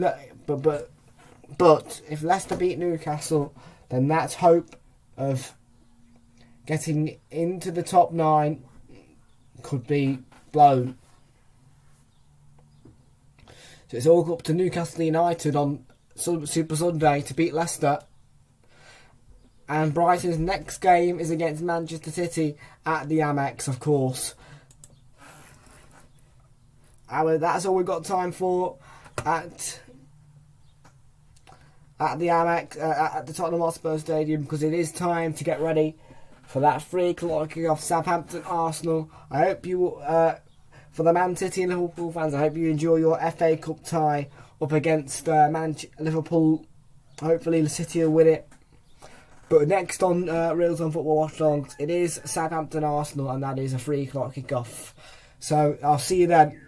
Leicester beat Newcastle, then that's hope of getting into the top 9 could be blown. So it's all up to Newcastle United on Super Sunday to beat Leicester. And Brighton's next game is against Manchester City at the Amex, of course. That's all we've got time for at the Amex, at the Tottenham Hotspur Stadium, because it is time to get ready for that 3 o'clock kickoff, Southampton Arsenal. I hope you, for the Man City and Liverpool fans, I hope you enjoy your FA Cup tie up against Liverpool. Hopefully the City will win it. But next on Realltom Football Watch Alongs, it is Southampton Arsenal, and that is a 3 o'clock kickoff. So I'll see you then.